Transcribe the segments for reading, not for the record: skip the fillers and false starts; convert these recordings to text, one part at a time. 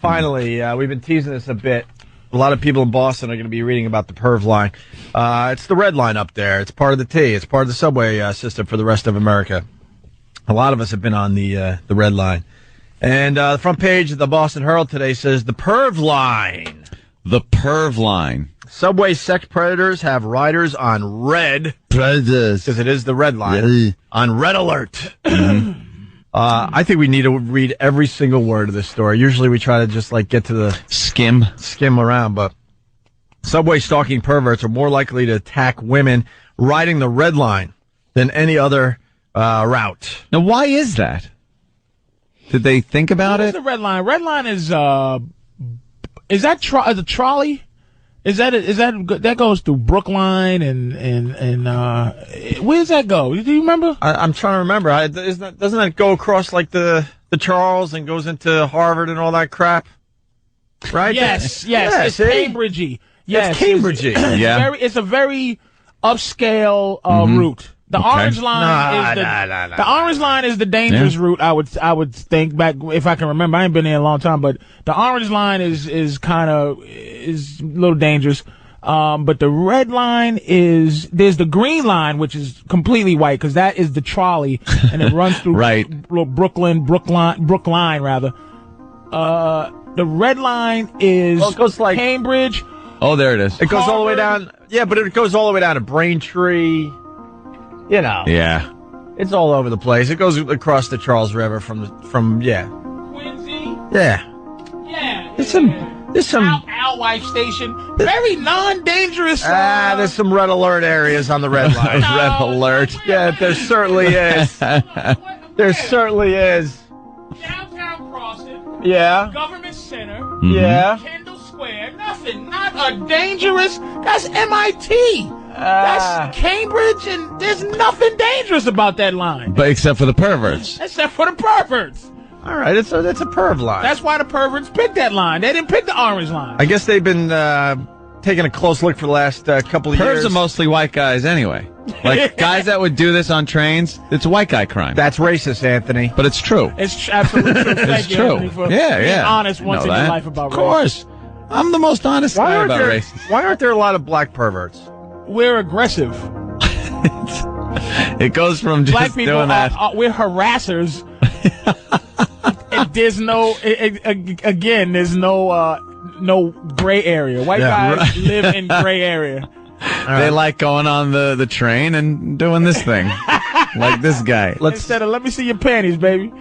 Finally, we've been teasing this a bit. A lot of people in Boston are going to be reading about the Perv line. It's the red line up there. It's part of the T. It's part of the subway system for the rest of America. A lot of us have been on the red line. And the front page of the Boston Herald today says the Perv line. The Perv line. Subway sex predators have riders on red. Predators. Because it is the red line. Yeah. On red alert. I think we need to read every single word of this story. Usually we try to just get to the skim around, but subway stalking perverts are more likely to attack women riding the red line than any other route. Now, why is that? Did they think about it? The red line? Red line is that the trolley? Is that goes through Brookline and where does that go? Do you remember? I'm trying to remember. Doesn't that go across the Charles and goes into Harvard and all that crap? Right? Yes. It's Cambridgey. Yes, it's Cambridgey. It's a very upscale route. The orange line the orange line is the dangerous route. I would think back if I can remember. I ain't been there a long time, but the orange line is a little dangerous. But the red line there's the green line, which is completely white because that is the trolley and it runs through Brookline rather. The red line is it goes Cambridge. Oh, there it is. It goes all the way down. Yeah, but it goes all the way down to Braintree. Yeah. It's all over the place. It goes across the Charles River from Quincy. Yeah. Yeah. There's some Alewife Station. Very non-dangerous. There's some red alert areas on the red line. Red alert. Yeah, there certainly is. There certainly is. Downtown Crossing. Yeah. Government Center. Mm-hmm. Yeah. Kendall Square. Nothing. Not a dangerous. That's MIT. That's Cambridge, and there's nothing dangerous about that line. But except for the perverts. Except for the perverts. All right, it's a perv line. That's why the perverts picked that line. They didn't pick the orange line. I guess they've been taking a close look for the last couple of years. Pervs are mostly white guys anyway. Guys that would do this on trains, it's a white guy crime. That's racist, Anthony. But it's true. It's absolutely true. It's true. Anthony, for being honest once in your life about race. Of course. I'm the most honest guy about racism. Why aren't there a lot of black perverts? We're aggressive. It goes from just black people doing that. We're harassers. There's no gray area. White guys live in gray area. They like going on the train and doing this thing. Like this guy. Instead of, let me see your panties, baby.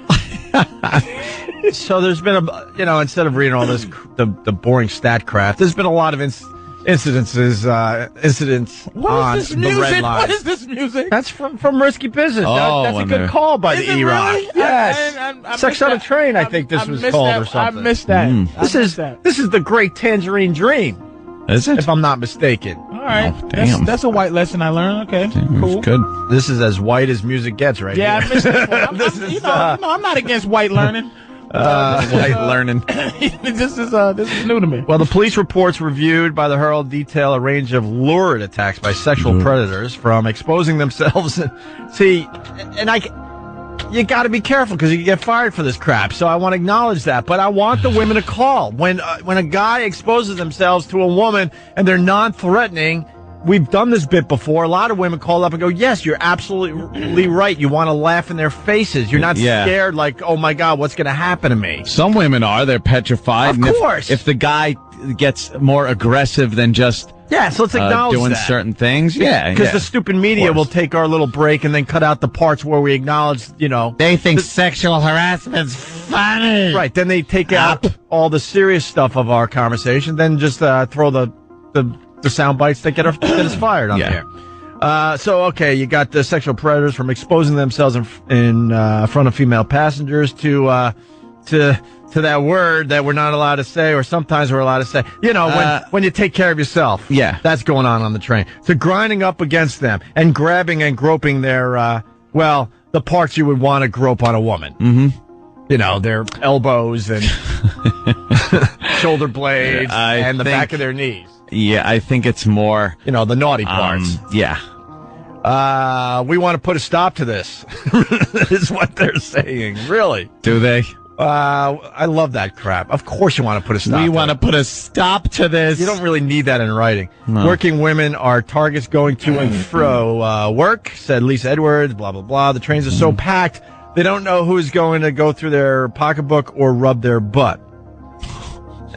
So there's been instead of reading all this, the boring stat crap, there's been a lot of incidents What is on this the music? red line. What is this music? That's from Risky Business. Oh, That's a good call by the E-Rock. Really? Yes. I Sex on a Train, I think this was called or something. I missed that. This is the Great Tangerine Dream. Is it? If I'm not mistaken. All right. Oh, damn. That's a white lesson I learned. Okay. Damn, cool. Good. This is as white as music gets right here. I missed this one. I'm not against white learning. White learning. This is new to me. Well, the police reports reviewed by the Herald detail a range of lurid attacks by sexual predators, from exposing themselves. You got to be careful because you can get fired for this crap. So I want to acknowledge that, but I want the women to call when a guy exposes themselves to a woman and they're non-threatening. We've done this bit before. A lot of women call up and go, yes, you're absolutely right. You want to laugh in their faces. You're not scared like, oh, my God, what's going to happen to me? Some women are. They're petrified. Of course. If the guy gets more aggressive than just so let's acknowledge doing that. certain things. Because the stupid media will take our little break and then cut out the parts where we acknowledge, They think sexual harassment's funny. Right. Then they take out all the serious stuff of our conversation, then just throw the sound bites that get us fired on the air. You got the sexual predators from exposing themselves in front of female passengers to that word that we're not allowed to say, or sometimes we're allowed to say. When you take care of yourself. Yeah, that's going on the train. To grinding up against them and grabbing and groping their the parts you would want to grope on a woman. Mm-hmm. Their elbows and shoulder blades and the back of their knees. Yeah, I think it's more... the naughty parts. Yeah. We want to put a stop to this, is what they're saying. Really? Do they? I love that crap. Of course you want to put a stop to it. We want to put a stop to this. You don't really need that in writing. No. Working women are targets going to and fro work, said Lisa Edwards, blah, blah, blah. The trains are so packed, they don't know who's going to go through their pocketbook or rub their butt.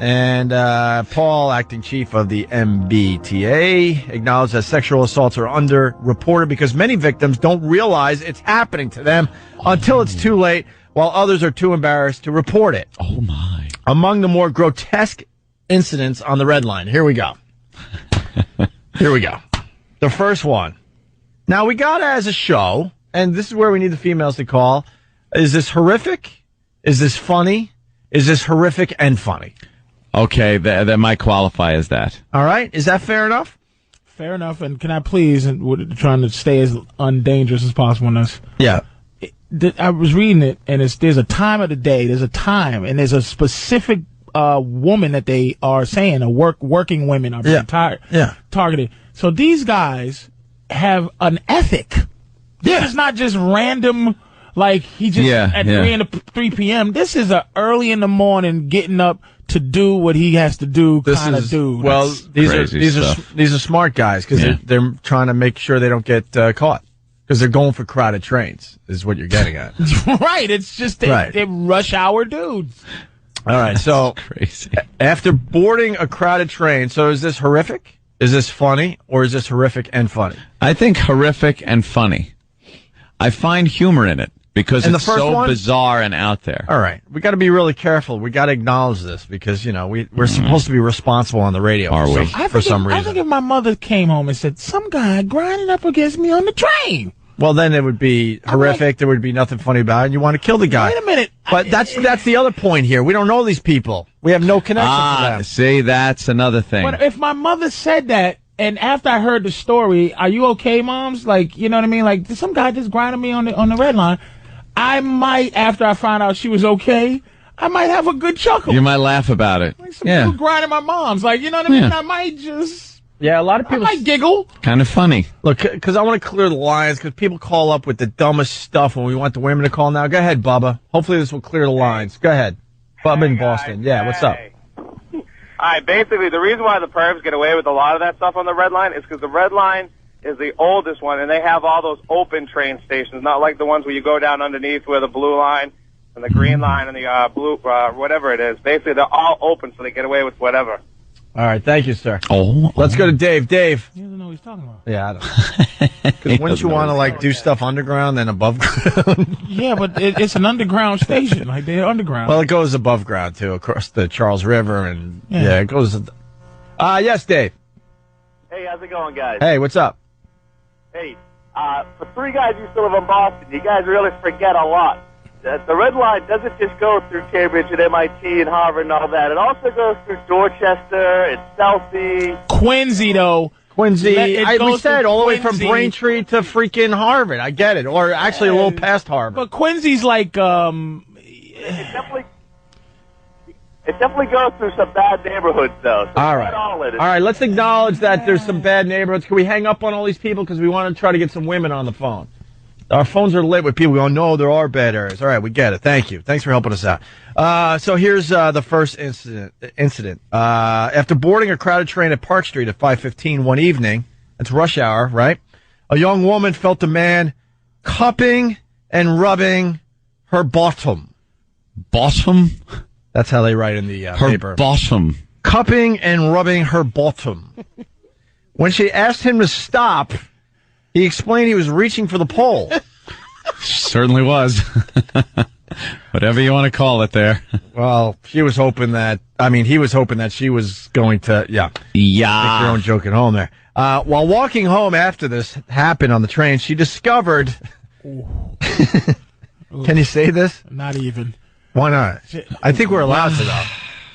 And Paul, acting chief of the MBTA, acknowledged that sexual assaults are underreported because many victims don't realize it's happening to them until it's too late, while others are too embarrassed to report it. Oh, my. Among the more grotesque incidents on the red line. Here we go. Here we go. The first one. Now, we got as a show, and this is where we need the females to call. Is this horrific? Is this funny? Is this horrific and funny? Okay, that might qualify as that. All right. Is that fair enough? Fair enough. And can I please, and we're trying to stay as undangerous as possible in this. Yeah. I was reading it, and there's a time of the day, there's a time, and there's a specific woman that they are saying, working women are being targeted. So these guys have an ethic. This is not just random, like he just at 3 p.m. This is a early in the morning getting up to do what he has to do kind of dude. Well, these are smart guys because they're trying to make sure they don't get caught. Because they're going for crowded trains, is what you're getting at. Right. It's just they're rush hour dudes. All right. So crazy. After boarding a crowded train, so is this horrific? Is this funny? Or is this horrific and funny? I think horrific and funny. I find humor in it because it's so bizarre and out there. All right. We got to be really careful. We got to acknowledge this because, we're supposed to be responsible on the radio. For some reason. I think if my mother came home and said, some guy grinding up against me on the train. Well, then it would be horrific. There would be nothing funny about it. And you want to kill the guy. Wait a minute. But that's the other point here. We don't know these people. We have no connection to them. See, that's another thing. But if my mother said that, and after I heard the story, are you okay, moms? Like, you know what I mean? Like, some guy just grinding me on the red line. I might, after I find out she was okay, I might have a good chuckle. You might laugh about it. Like some people grinding my mom's. Like, you know what I mean? I might just... Yeah, a lot of people... I might giggle. Kind of funny. Look, because I want to clear the lines, because people call up with the dumbest stuff when we want the women to call now. Go ahead, Bubba. Hopefully this will clear the lines. Go ahead. Bubba in Boston. Yeah, what's up? All right, basically, the reason why the pervs get away with a lot of that stuff on the red line is because the red line is the oldest one, and they have all those open train stations, not like the ones where you go down underneath where the blue line and the green line and the blue, whatever it is. Basically, they're all open, so they get away with whatever. All right, thank you, sir. Let's go to Dave. Dave. He doesn't know what he's talking about. Yeah, I don't. Because wouldn't you want to, do stuff underground than above ground? Yeah, but it's an underground station. Like, they're underground. Well, it goes above ground, too, across the Charles River, and, it goes... yes, Dave. Hey, how's it going, guys? Hey, what's up? Hey, for three guys who still live in Boston, you guys really forget a lot. The red line doesn't just go through Cambridge and MIT and Harvard and all that. It also goes through Dorchester and Southie. Quincy, though. Quincy. We said all the way from Braintree to freaking Harvard. I get it. Or actually a little past Harvard. But Quincy's like... It definitely goes through some bad neighborhoods, though. So all right. All right, let's acknowledge that there's some bad neighborhoods. Can we hang up on all these people? Because we want to try to get some women on the phone. Our phones are lit with people going, no, there are bad areas. All right, we get it. Thank you. Thanks for helping us out. So here's the first incident. After boarding a crowded train at Park Street at 5:15 one evening, it's rush hour, right? A young woman felt a man cupping and rubbing her bottom. Bottom? That's how they write in the paper. Her bottom. Cupping and rubbing her bottom. When she asked him to stop, he explained he was reaching for the pole. Certainly was. Whatever you want to call it there. Well, he was hoping that she was going to, make your own joke at home there. While walking home after this happened on the train, she discovered... Can you say this? Not even. Why not? I think we're allowed to, though.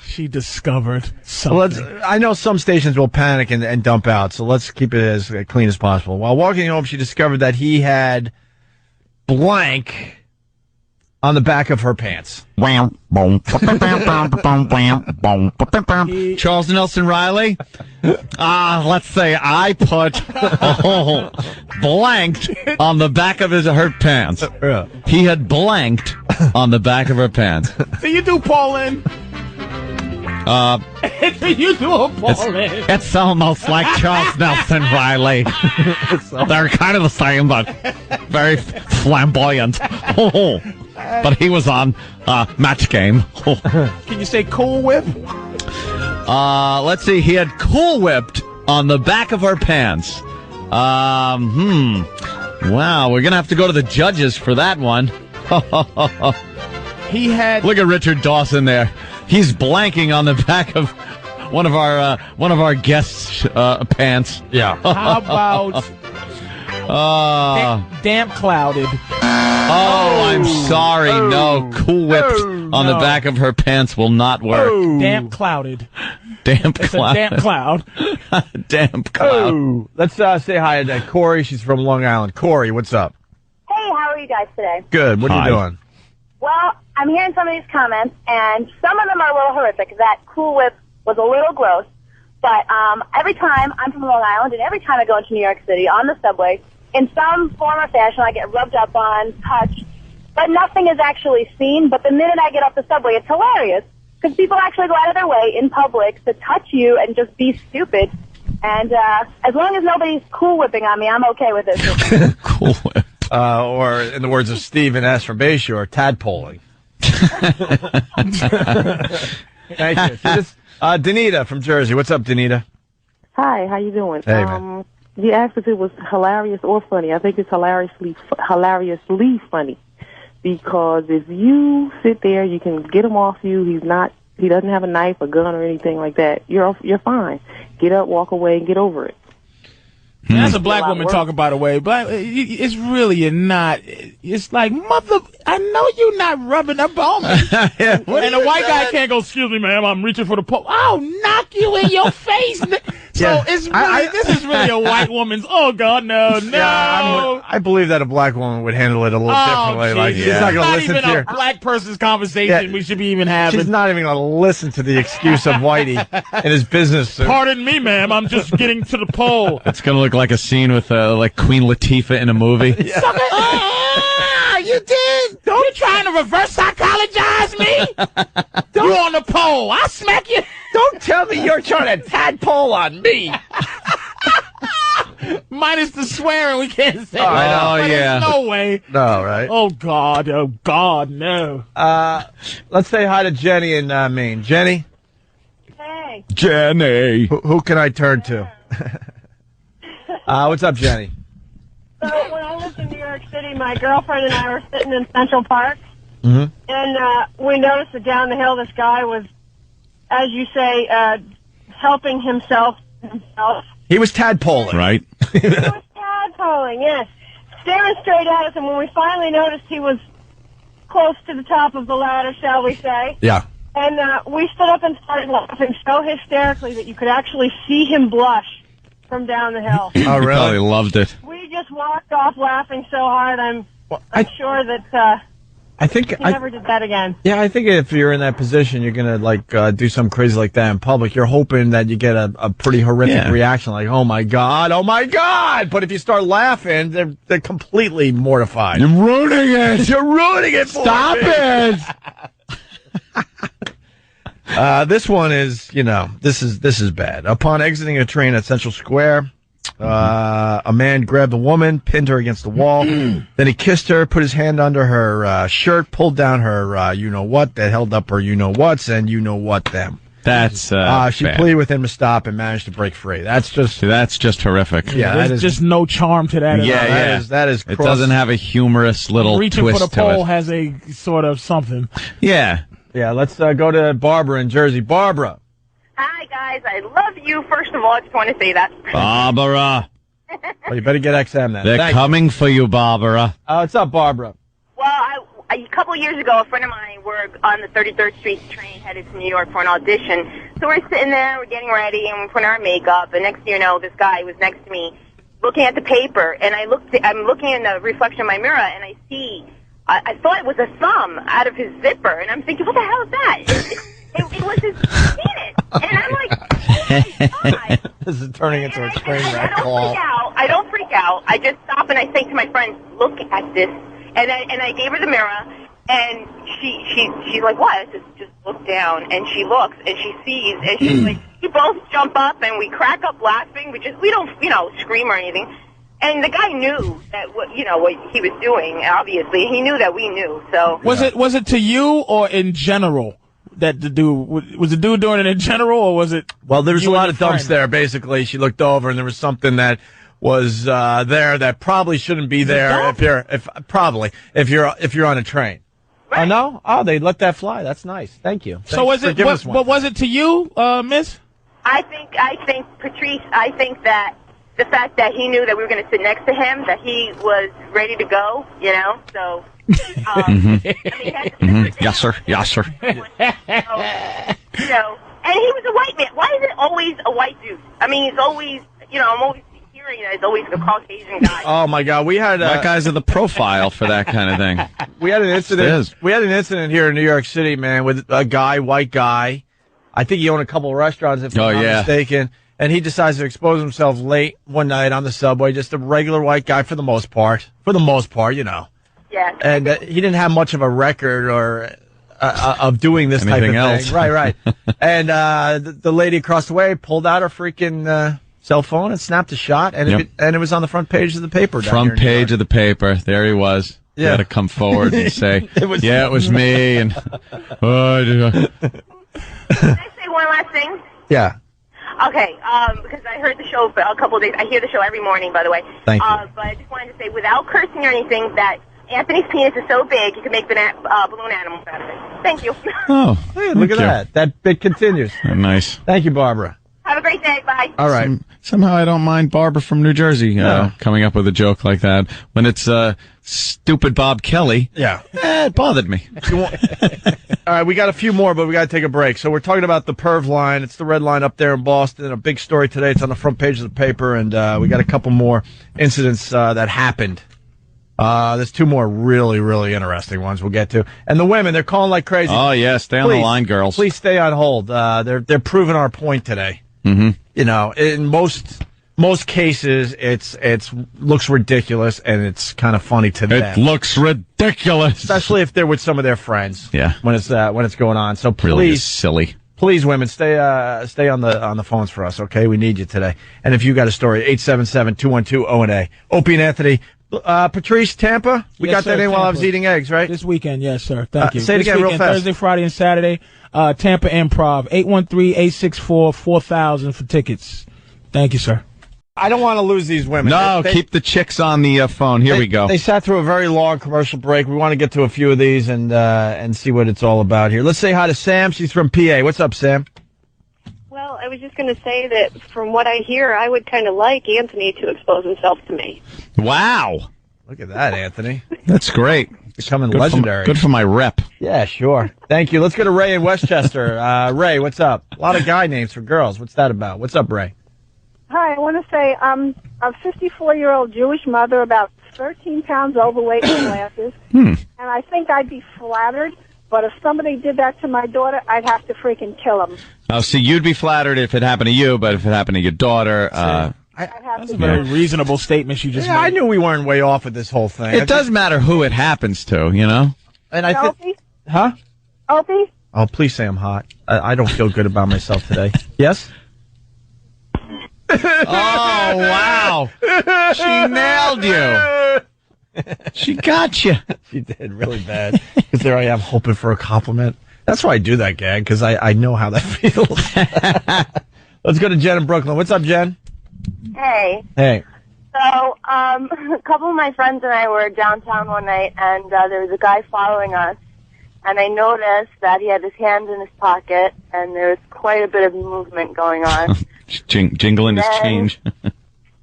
She discovered something. I know some stations will panic and dump out, so let's keep it as clean as possible. While walking home, she discovered that he had blank on the back of her pants. Charles Nelson Riley? Let's say I put blanked on the back of her pants. He had blanked on the back of her pants. So you do Pauline? You do a Pauline? It's almost like Charles Nelson Riley. They're kind of the same, but very flamboyant. But he was on Match Game. Can you say Cool Whip? Let's see. He had Cool Whipped on the back of her pants. Wow, we're going to have to go to the judges for that one. He had... Look at Richard Dawson there. He's blanking on the back of one of our guests' pants. Yeah. How about damp clouded? Oh, I'm sorry. No, Cool Whipped on the back of her pants will not work. Damp clouded. Damp It's cloud. a damp cloud. Damp cloud. Oh. Let's say hi to Corey. She's from Long Island. Corey, what's up? Hey, how are you guys today? Good. What are you doing? Well, I'm hearing some of these comments, and some of them are a little horrific. That Cool Whip was a little gross, but every time, I'm from Long Island, and every time I go into New York City on the subway, in some form or fashion, I get rubbed up on, touched, but nothing is actually seen. But the minute I get off the subway, it's hilarious, because people actually go out of their way in public to touch you and just be stupid. And as long as nobody's Cool Whipping on me, I'm okay with it. Cool Whip. Or, in the words of Stephen S. from Bayshore, tadpoling. Thank you. So this, Danita from Jersey. What's up, Danita? Hi, how you doing? Hey, man. You asked if it was hilarious or funny. I think it's hilariously funny, because if you sit there, you can get him off you. He doesn't have a knife, a gun, or anything like that. You're fine. Get up, walk away, and get over it. That's a black woman talking, by the way. But it's really not. It's like, mother, I know you're not rubbing up on me. And a white guy can't go, excuse me, ma'am, I'm reaching for the pole. I'll knock you in your face. So it's really, this is really a white woman's, oh, God, no. Yeah, I believe that a black woman would handle it a little differently. Like, she's not going to listen to your... Not even a black person's conversation we should be even having. She's not even going to listen to the excuse of Whitey and his business suit. Pardon me, ma'am, I'm just getting to the pole. It's going to look like a scene with like Queen Latifah in a movie. You did. Don't you trying to reverse psychologize me? You on the pole. I'll smack you. Don't tell me you're trying to tadpole on me. Minus the swearing we can't say. Oh, yeah. There's no way. No, right? Oh, God, no. Let's say hi to Jenny in Maine. Jenny? Hey. Jenny. Who can I turn to? What's up, Jenny? So when I lived in New York City, my girlfriend and I were sitting in Central Park, and we noticed that down the hill this guy was, as you say, helping himself. He was tadpoling. Right. He was tadpoling, yes. Staring straight at us, and when we finally noticed he was close to the top of the ladder, shall we say. Yeah. And we stood up and started laughing so hysterically that you could actually see him blush from down the hill. Oh, really? Probably loved it. We just walked off laughing so hard, I'm sure that I think he never did that again. Yeah, I think if you're in that position, you're going to do something crazy like that in public. You're hoping that you get a pretty horrific reaction, like, oh my God. But if you start laughing, they're completely mortified. You're ruining it. You're ruining it. Stop it. This one is, this is bad. Upon exiting a train at Central Square, a man grabbed a woman, pinned her against the wall. Then he kissed her, put his hand under her shirt, pulled down her you-know-what, that held up her you-know-whats, and you-know-what them. That's she bad. pleaded with him to stop and managed to break free. That's just horrific. Yeah, there's just no charm to that. That is. It doesn't have a humorous little reaching twist for the to pole it. has a sort of something. Yeah. Yeah, let's go to Barbara in Jersey. Barbara. Hi, guys. I love you, first of all. I just want to say that. Barbara. Well, you better get XM then. They're coming for you, Barbara. What's up, Barbara? Well, a couple years ago, a friend of mine worked on the 33rd Street train headed to New York for an audition. So we're sitting there, we're getting ready, and we're putting our makeup. And next thing you know, this guy was next to me looking at the paper. And I'm looking in the reflection of my mirror, and I see I thought it was a thumb out of his zipper, and I'm thinking, what the hell is that? It was his penis, and I'm like, oh my God. This is turning into a train wreck I call. I don't freak out. I just stop and I say to my friends, look at this, and I gave her the mirror, and she's like, what? I said, just look down, and she looks, and she sees, and she's like, we both jump up, and we crack up laughing. We don't, scream or anything. And the guy knew that what he was doing. Obviously, he knew that we knew. So was it to you or in general that the dude was the dude doing it in general, or was it? Well, there was a lot of dumps friend? there. Basically, she looked over and there was something that was there that probably shouldn't be there if you're on a train. Right. Oh no! Oh, they let that fly. That's nice. Thank you. So was it? What was it to you, Miss? I think Patrice. I think that the fact that he knew that we were going to sit next to him, that he was ready to go. So. I mean, Yes, sir. Yes, sir. And he was a white man. Why is it always a white dude? I mean, he's always, I'm always hearing that it's always a Caucasian guy. Oh my God, we had White guys are the profile for that kind of thing. We had an incident. We had an incident here in New York City, man, with a white guy. I think he owned a couple of restaurants, if I'm not mistaken. And he decides to expose himself late one night on the subway. Just a regular white guy for the most part. Yeah. And he didn't have much of a record or of doing this type of else. thing. Right. And the lady across the way pulled out her freaking cell phone and snapped a shot, and it was on the front page of the paper. Front page of the paper. There he was. Yeah. He had to come forward and say, it was me. And Can I say one last thing? Yeah. Okay, because I heard the show for a couple of days. I hear the show every morning, by the way. Thank you. But I just wanted to say, without cursing or anything, that Anthony's penis is so big, you can make balloon animals out of it. Thank you. Oh, hey, look at that. That bit continues. Nice. Thank you, Barbara. Have a great day. Bye. All right. Somehow I don't mind Barbara from New Jersey coming up with a joke like that. When it's stupid Bob Kelly, it bothered me. All right, we got a few more, but we got to take a break. So we're talking about the Perv line. It's the red line up there in Boston. A big story today. It's on the front page of the paper, and we got a couple more incidents that happened. There's two more really, really interesting ones we'll get to. And the women, they're calling like crazy. Oh, yeah, stay on the line, girls. Please stay on hold. They're proving our point today. Mm-hmm. In most cases, it's looks ridiculous, and it's kind of funny to them. It looks ridiculous, especially if they're with some of their friends. Yeah, when it's going on. So please, really is silly. Please, women, stay on the phones for us. Okay, we need you today. And if you got a story, 877-212-O&A. Opie and Anthony. Patrice, Tampa. We got that in while I was eating eggs, right? This weekend, yes, sir. Thank you. Say it again real fast. Thursday, Friday, and Saturday. Tampa Improv. 813-864-4000 for tickets. Thank you, sir. I don't want to lose these women. No, keep the chicks on the phone. Here we go. They sat through a very long commercial break. We want to get to a few of these and see what it's all about here. Let's say hi to Sam. She's from PA. What's up, Sam? Well, I was just going to say that from what I hear, I would kind of like Anthony to expose himself to me. Wow. Look at that, Anthony. That's great. Becoming legendary. Good for my rep. Yeah, sure. Thank you. Let's go to Ray in Westchester. Ray, what's up? A lot of guy names for girls. What's that about? What's up, Ray? Hi, I want to say I'm a 54-year-old Jewish mother, about 13 pounds overweight with glasses, and I think I'd be flattered, but if somebody did that to my daughter, I'd have to freaking kill them. Oh, see, you'd be flattered if it happened to you, but if it happened to your daughter... That's a very reasonable statement you just made. I knew we weren't way off with this whole thing. It does matter who it happens to, you know? And I think... Huh? Opie? Oh, please say I'm hot. I don't feel good about myself today. Yes? Oh, wow. She nailed you. She got you. She did really bad. Because there I am hoping for a compliment. That's why I do that gag, because I know how that feels. Let's go to Jen in Brooklyn. What's up, Jen? Hey. Hey. So, a couple of my friends and I were downtown one night, and there was a guy following us, and I noticed that he had his hands in his pocket, and there was quite a bit of movement going on. Jingling his change.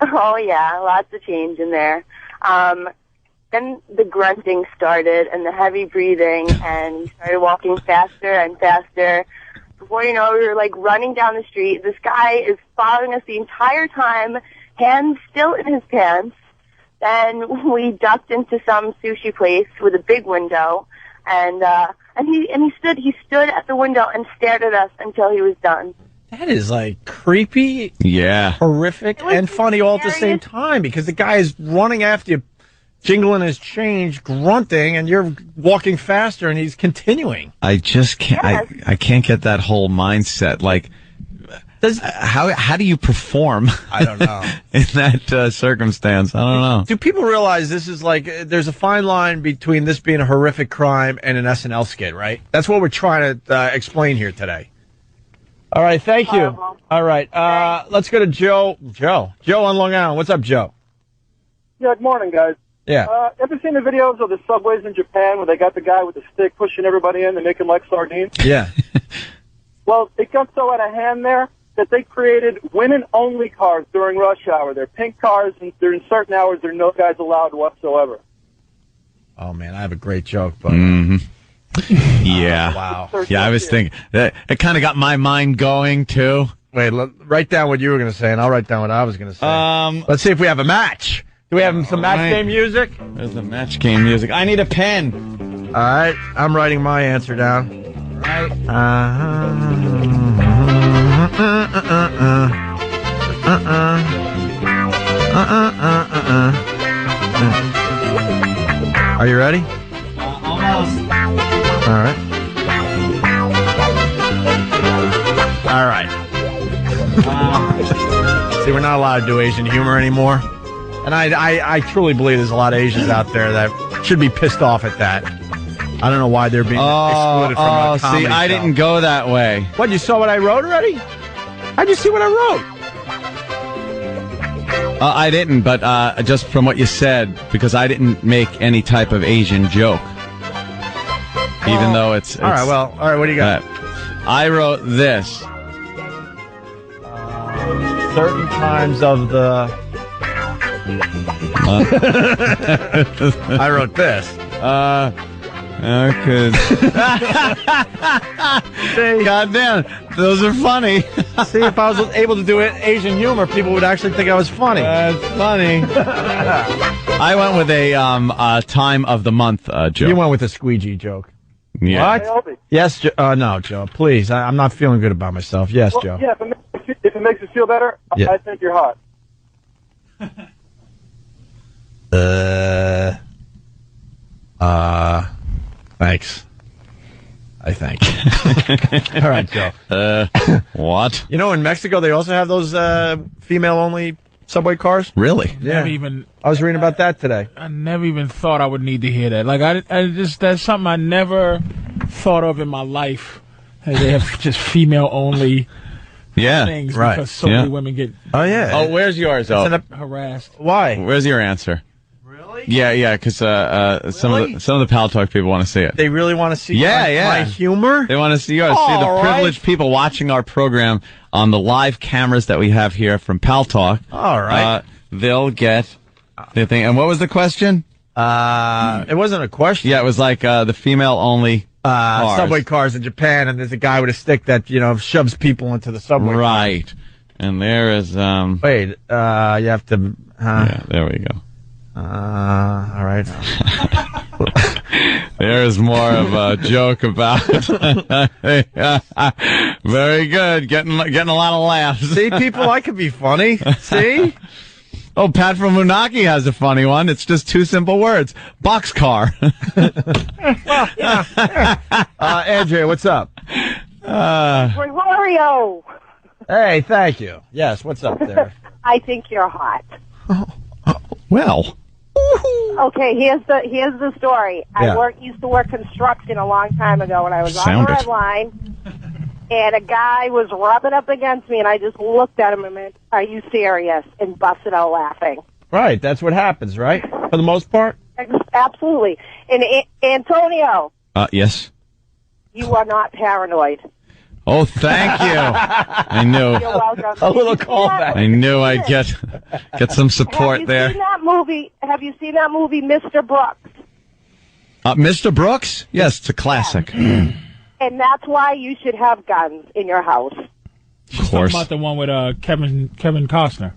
Oh, yeah, lots of change in there. Then the grunting started, and the heavy breathing, and he started walking faster and faster. Before you know it, we were, like, running down the street. This guy is following us the entire time, hands still in his pants, then we ducked into some sushi place with a big window, and he stood at the window and stared at us until he was done. That is like creepy, horrific, and funny all at the same time, because the guy is running after you, jingling his change, grunting, and you're walking faster, and he's continuing. I just can't. I can't get that whole mindset. Like, how do you perform? I don't know. In that circumstance, I don't know. Do people realize this is like there's a fine line between this being a horrific crime and an SNL skit, right? That's what we're trying to explain here today. All right, thank you. All right, let's go to Joe. Joe on Long Island. What's up, Joe? Yeah, good morning, guys. Yeah. Ever seen the videos of the subways in Japan where they got the guy with the stick pushing everybody in to make them like sardines? Yeah. Well, it got so out of hand there that they created women-only cars during rush hour. They're pink cars, and during certain hours, there are no guys allowed whatsoever. Oh, man, I have a great joke, but... Yeah. Wow. Yeah, I was thinking that it kind of got my mind going too. Wait, write down what you were going to say, and I'll write down what I was going to say. Let's see if we have a match. Do we have some match game music? There's the match game music. I need a pen. All right, I'm writing my answer down. Right. Are you ready? Almost. All right. All right. See, we're not allowed to do Asian humor anymore. And I truly believe there's a lot of Asians out there that should be pissed off at that. I don't know why they're being excluded from a comedy see, I show. didn't go that way. What, you saw what I wrote already? How'd you see what I wrote? I didn't, but just from what you said, because I didn't make any type of Asian joke. Even though it's all right, well, all right, what do you got? I wrote this. Certain times of the... I wrote this. Okay. God damn, those are funny. See, if I was able to do Asian humor, people would actually think I was funny. That's funny. I went with a time of the month joke. You went with a squeegee joke. Yeah. What? Yes, no, Joe, please. I'm not feeling good about myself. Yes, Joe. Yeah, if it makes you feel better, yeah. I think you're hot. Thanks. I think. All right, Joe. What? You know, in Mexico, they also have those female-only subway cars. Really? Yeah. I was reading about that today. I never even thought I would need to hear that. Like, I just, that's something I never thought of in my life. They have just female-only things because so many women get where's yours, harassed. Why? Where's your answer? Really? Yeah, because some of the Pal Talk people want to see it. They really want to see my humor? They want to see yours. See the privileged people watching our program on the live cameras that we have here from Pal Talk. All right. They'll get the thing. And what was the question? It wasn't a question. Yeah, it was like the female-only cars. Subway cars in Japan, and there's a guy with a stick that, shoves people into the subway. Right. Car. And there is... Wait, you have to... Yeah, there we go. All right. There's more of a joke about very good. Getting a lot of laughs. See, people, I could be funny. See? Oh, Pat from Unagi has a funny one. It's just two simple words. Boxcar. Andrea, what's up? Gregorio. Hey, thank you. Yes, what's up there? I think you're hot. Well. Okay, here's the story. Yeah. I used to work construction a long time ago, and I was on the red line, and a guy was rubbing up against me, and I just looked at him and went, "Are you serious?" and busted out laughing. Right, that's what happens, right? For the most part? Absolutely. And Antonio. Yes? You are not paranoid. Oh, thank you. I knew. You're welcome. A little callback. I knew I'd get some support there. Have you seen that movie, Mr. Brooks? Mr. Brooks? Yes, it's a classic. And that's why you should have guns in your house. Of course. About the one with Kevin Costner.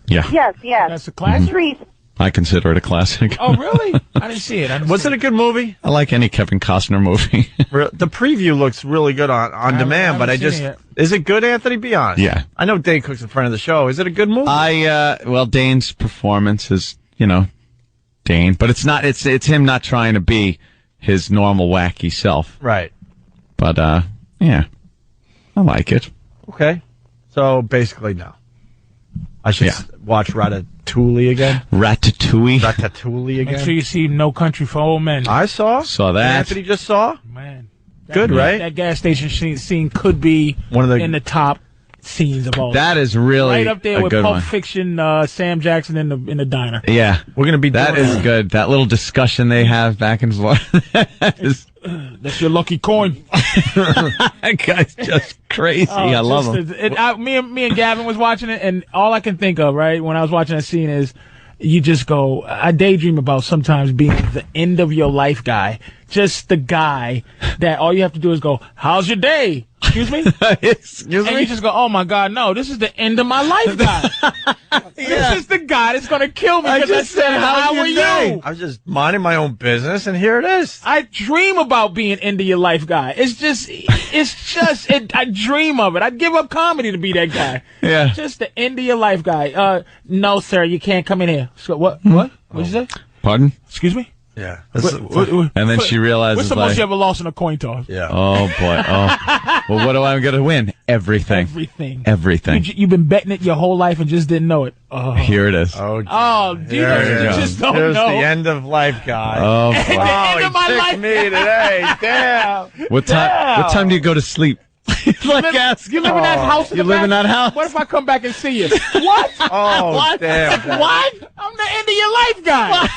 Yeah. Yes. That's a classic. I consider it a classic. Oh, really? I didn't see it. Was it a good movie? I like any Kevin Costner movie. The preview looks really good on demand, but is it good, Anthony? Be honest. Yeah. I know Dane Cook's in front of the show. Is it a good movie? Well, Dane's performance is, Dane, but it's not, it's him not trying to be his normal wacky self. Right. But, yeah, I like it. Okay. So basically, no. I should watch Ratatouille again. Ratatouille again. Make sure you see No Country for Old Men. I saw that. Anthony just saw. Man, good, right? That gas station scene could be one of in the top scenes of all. That is really right up there a with good Pulp one. Fiction. Sam Jackson in the diner. Yeah, we're gonna be. That is good. That little discussion they have back and forth. That's your lucky coin. That guy's just crazy. I love him. Me and Gavin was watching it, and all I can think of, right, when I was watching that scene is, you just go, I daydream about sometimes being the end of your life guy. Just the guy that all you have to do is go, how's your day? Excuse me? Excuse me? You just go, oh my God, no, this is the end of my life guy. This is the guy that's going to kill me because I said, how are you? I was just minding my own business, and here it is. I dream about being end of your life guy. I dream of it. I'd give up comedy to be that guy. Yeah. Just the end of your life guy. No, sir, you can't come in here. So, what? What'd you say? Pardon? Excuse me? Yeah. And then she realizes, what's the most you ever lost in a coin toss? Yeah. Oh, boy. Oh. Well, what do I get to win? Everything. Everything. You've been betting it your whole life and just didn't know it. Oh. Here it is. Oh, you just don't Here's know. the end of life guy. Oh, boy. End of my He life. picked me today. Damn. What time do you go to sleep? You live in that house. You live in that house? What if I come back and see you? What? Oh, what? damn. What? I'm the end of your life guy.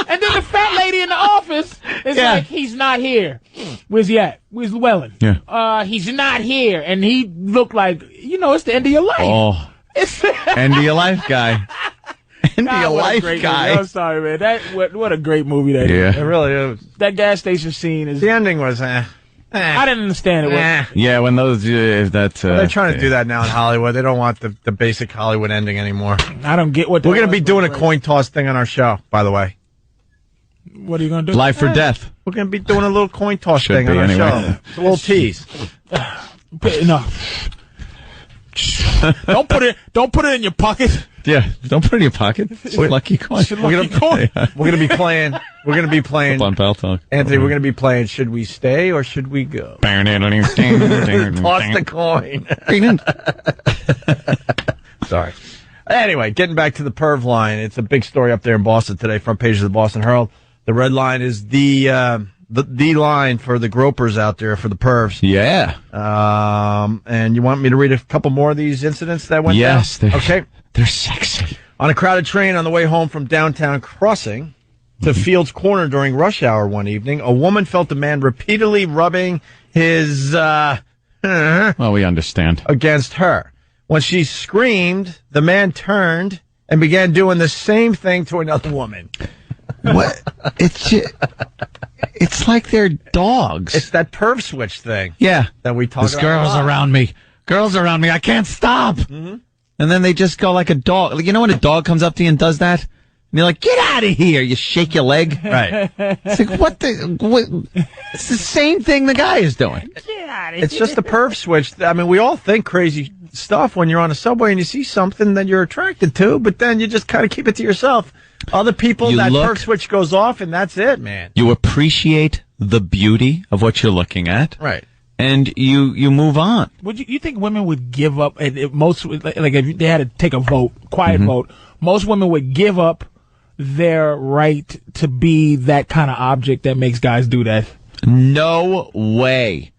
And then the fat lady in the office is like, he's not here. Where's he at? Where's Llewellyn? Yeah. He's not here. And he looked like, it's the end of your life. Oh. It's End of your life guy. End of your life guy. Movie. I'm sorry, man. What a great movie that is. It really is. That gas station scene is. The ending was, I didn't understand it. Yeah, when those, they're trying to do that now in Hollywood. They don't want the basic Hollywood ending anymore. I don't get what we're going to be doing a coin toss thing on our show, by the way. What are you going to do? Life or death. We're going to be doing a little coin toss Should thing be on our anyway. show. It's a little tease. No. Don't put it in your pocket. Yeah, don't put it in your pocket. It's a lucky coin. We're gonna be playing. On Pal Talk. Anthony, we're gonna be playing. Should we stay or should we go? Toss the coin. Sorry. Anyway, getting back to the perv line. It's a big story up there in Boston today. Front page of the Boston Herald. The red line is the line for the gropers out there, for the pervs. Yeah. And you want me to read a couple more of these incidents that went down? Yes. Okay. They're sexy. On a crowded train on the way home from downtown Crossing to Fields Corner during rush hour one evening, a woman felt a man repeatedly rubbing his well, we understand. against her. When she screamed, the man turned and began doing the same thing to another woman. What? It's like they're dogs. It's that perv switch thing. Yeah. That we talk There's about. girls around me. Girls around me. I can't stop. Mm-hmm. And then they just go like a dog. You know when a dog comes up to you and does that? And you're like, get out of here. You shake your leg. Right. It's like, what? It's the same thing the guy is doing. Get out of here. It's just a perv switch. I mean, we all think crazy stuff when you're on a subway and you see something that you're attracted to, but then you just kind of keep it to yourself. Other people, that perv switch goes off, and that's it, man. You appreciate the beauty of what you're looking at. Right. And you move on. Would you think women would give up? If they had to take a vote, quiet vote, most women would give up their right to be that kind of object that makes guys do that. No way.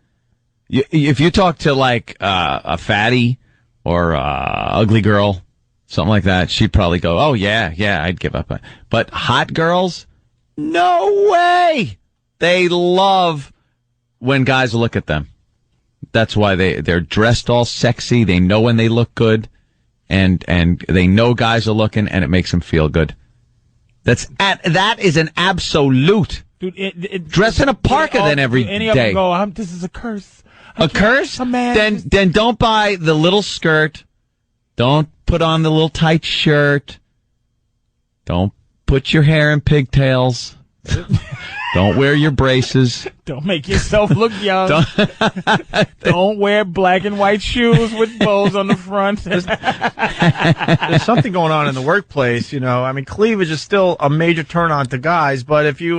If you talk to like a fatty or ugly girl, something like that, she'd probably go, "Oh yeah, I'd give up." But hot girls, no way. They love when guys look at them. That's why they're dressed all sexy. They know when they look good, and they know guys are looking, and it makes them feel good. That is an absolute. Dude, dress in a parka then every day. Any of them go, this is a curse. A curse? Man. Then don't buy the little skirt. Don't put on the little tight shirt. Don't put your hair in pigtails. Don't wear your braces. Don't make yourself look young. Don't wear black and white shoes with bows on the front. There's something going on in the workplace, you know. I mean, cleavage is still a major turn on to guys, but if you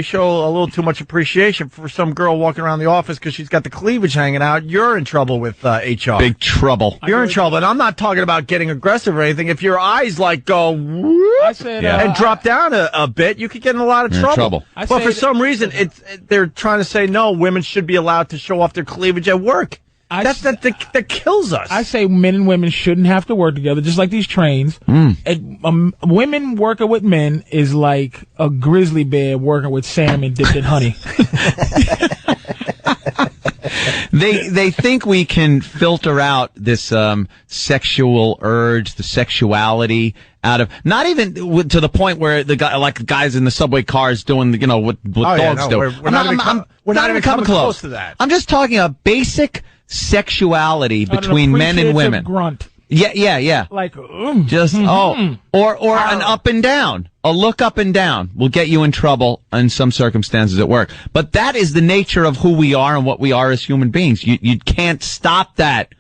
show a little too much appreciation for some girl walking around the office because she's got the cleavage hanging out, you're in trouble with HR. Big trouble. You're in trouble. And I'm not talking about getting aggressive or anything. If your eyes like go whoop, and drop down a bit, you could get in a lot of trouble. But for some reason, they're trying to say, no, women should be allowed to show off their cleavage at work. That kills us. I say men and women shouldn't have to work together, just like these trains. Women working with men is like a grizzly bear working with salmon dipped in honey. They think we can filter out this sexual urge, the sexuality out of, not even to the point where the guys in the subway cars doing what dogs do. We're not even coming close to that. I'm just talking a basic sexuality between men and women. Grunt. Yeah. Like, just or an up and down. A look up and down will get you in trouble in some circumstances at work. But that is the nature of who we are and what we are as human beings. You can't stop that.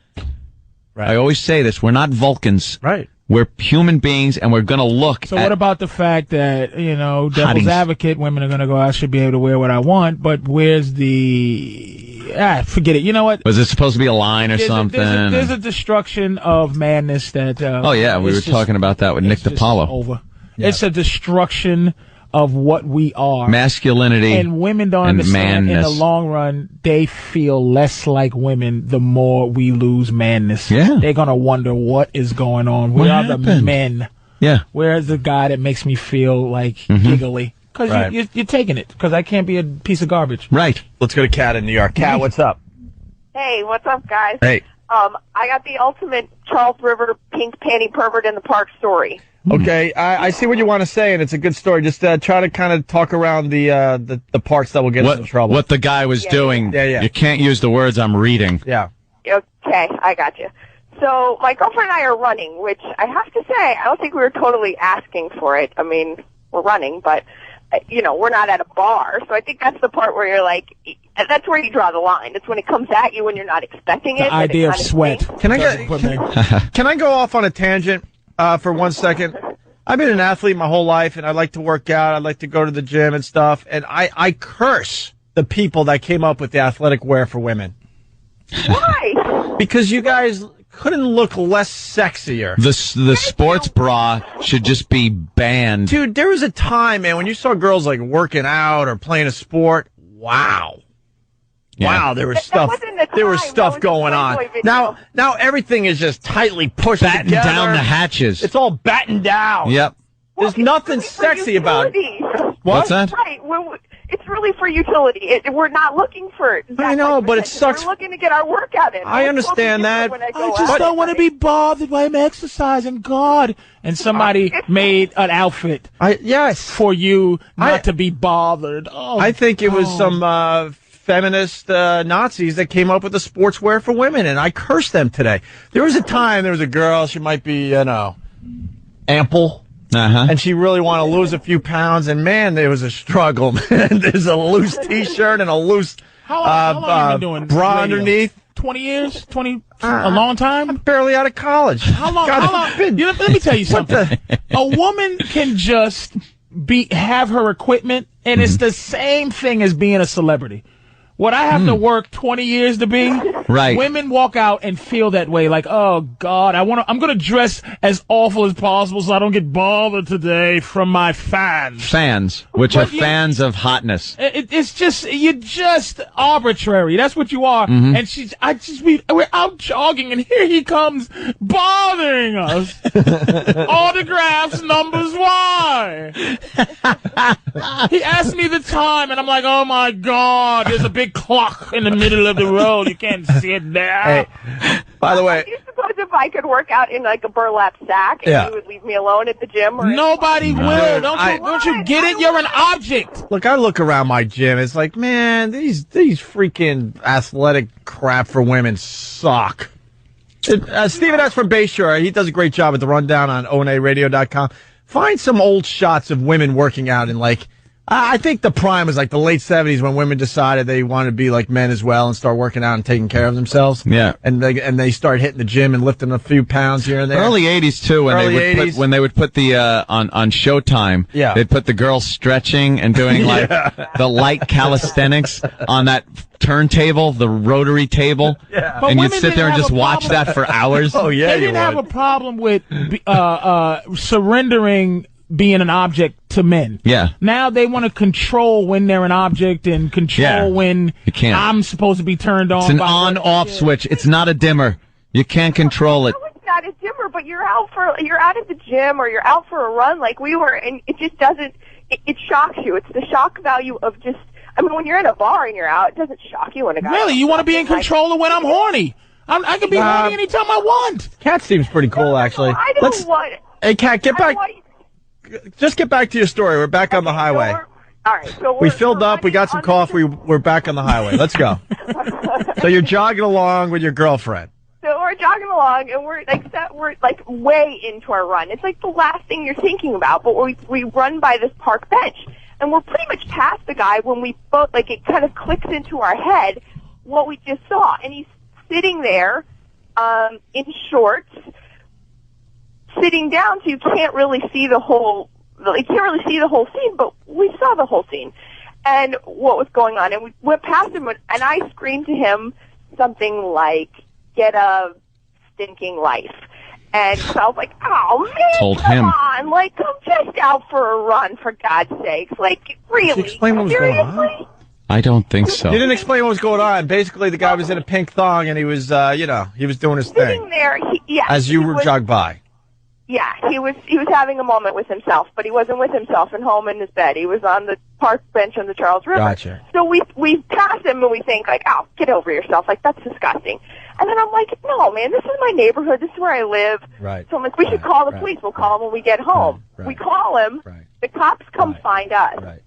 Right. I always say this: we're not Vulcans. Right. We're human beings, and we're going to look. So what about the fact that, devil's advocate, women are going to go, I should be able to wear what I want, but where's forget it. You know what? Was it supposed to be a line or something? There's a destruction of madness that... we were talking about that with Nick DiPaolo. Over. Yep. It's a destruction of what we are. Masculinity and women don't understand madness. In the long run, they feel less like women the more we lose madness. Yeah. They're going to wonder what is going on. Where are the men? Yeah. Where's the guy that makes me feel like giggly? Because you're taking it. Because I can't be a piece of garbage. Right. Let's go to Kat in New York. Kat, what's up? Hey, what's up, guys? Hey. I got the ultimate Charles River pink panty pervert in the park story. Okay, I see what you want to say, and it's a good story. Just try to kind of talk around the parts that will get us in trouble. What the guy was doing. Yeah. You can't use the words I'm reading. Yeah. Okay, I got you. So my girlfriend and I are running, which I have to say, I don't think we were totally asking for it. I mean, we're running, but, we're not at a bar. So I think that's the part where you're like, that's where you draw the line. It's when it comes at you when you're not expecting it. The idea of sweat. Can I go off on a tangent? For 1 second. I've been an athlete my whole life, and I like to work out. I like to go to the gym and stuff. And I curse the people that came up with the athletic wear for women. Why? Because you guys couldn't look less sexier. The sports bra should just be banned. Dude, there was a time, man, when you saw girls like working out or playing a sport. Wow. Yeah. Wow, there was stuff going on. Now everything is just tightly pushed battened together. Down the hatches. It's all battened down. Yep. There's nothing sexy about it. What's that? Right. It's really for utility. We're not looking for that. I know, but it sucks. We're looking to get our workout in. I understand that. I just don't want to be bothered while I'm exercising. God. And somebody made an outfit. For you not to be bothered. Oh, I think it was some feminist Nazis that came up with the sportswear for women, and I cursed them today. There was a time, there was a girl, she might be, ample. And she really wanted to lose a few pounds, and man, there was a struggle. There's a loose T-shirt and a loose how long have you been doing bra radio? underneath. 20 years? A long time? I'm barely out of college. How long? Let me tell you something. A woman can just have her equipment, and it's the same thing as being a celebrity. What I have to work 20 years to be, right. Women walk out and feel that way, like, oh God, I'm gonna dress as awful as possible so I don't get bothered today from my fans. Fans, which are fans of hotness. You're just arbitrary. That's what you are. And we're out jogging, and here he comes bothering us. Autographs, numbers, why? He asked me the time, and I'm like, oh my God, there's a big clock in the middle of the road. You can't see it there. Hey, by the way, do you suppose if I could work out in like a burlap sack and you would leave me alone at the gym? Or nobody will. Don't you get it? You're an object. Look, I look around my gym. It's like, man, these freaking athletic crap for women suck. Steven S. from Bayshore, he does a great job at the rundown on onaradio.com. find some old shots of women working out in like, I think the prime was like the late 70s when women decided they wanted to be like men as well and start working out and taking care of themselves. Yeah. And they start hitting the gym and lifting a few pounds here and there. Early 80s too, when they would put the on Showtime, they'd put the girls stretching and doing like the light calisthenics on that turntable, the rotary table. Yeah. And you'd sit there and just watch that for hours. Oh yeah. They didn't have a problem with surrendering being an object to men. Yeah. Now they want to control when they're an object and control when I'm supposed to be turned on. It's an on-off switch. It's not a dimmer. You can't control it. No, it's not a dimmer, but you're out at the gym or you're out for a run like we were, and it just doesn't. It shocks you. It's the shock value of just. I mean, when you're in a bar and you're out, it doesn't shock you when a guy. Really, you want to be in control of when I'm horny? I can be horny anytime I want. Cat seems pretty cool, actually. I don't want. Hey, Cat, get back. Just get back to your story. We're back on the highway. All right. So we filled up. We got some coffee. We're back on the highway. Let's go. So you're jogging along with your girlfriend. So we're jogging along, and we're like way into our run. It's like the last thing you're thinking about. But we run by this park bench, and we're pretty much past the guy when we both it kind of clicks into our head what we just saw, and he's sitting there in shorts. Sitting down, so you can't really see the whole. You can't really see the whole scene, but we saw the whole scene and what was going on. And we went past him, and I screamed to him something like, "Get a stinking life!" And so I was like, "Oh man, come on! Like, I'm just out for a run, for God's sakes! Like, really? Explain what was going on? I don't think so. You didn't explain what was going on. Basically, the guy was in a pink thong, and he was, he was doing his sitting thing. There, as you jogged by. Yeah, he was having a moment with himself, but he wasn't with himself at home in his bed. He was on the park bench on the Charles River. Gotcha. So we pass him and we think like, oh, get over yourself. Like, that's disgusting. And then I'm like, no, man, this is my neighborhood. This is where I live. Right. So I'm like, we should call the police. We'll call him when we get home. Right. We call him. Right. The cops come find us. Right.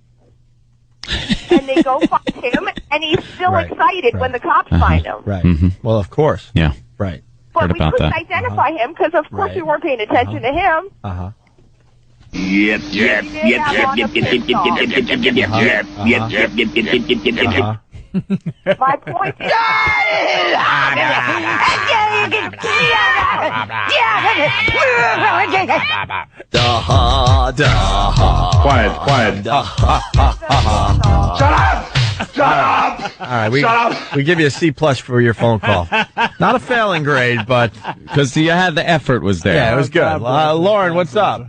And they go find him, and he's still excited when the cops find him. Right. Well, of course. Yeah. Right. But we couldn't identify him because, of course, we weren't paying attention to him. Yep. My point is... Quiet. Shut up! All right, we give you a C+ for your phone call. Not a failing grade, but because you had the effort was there. Yeah, it was good. Lauren, what's up?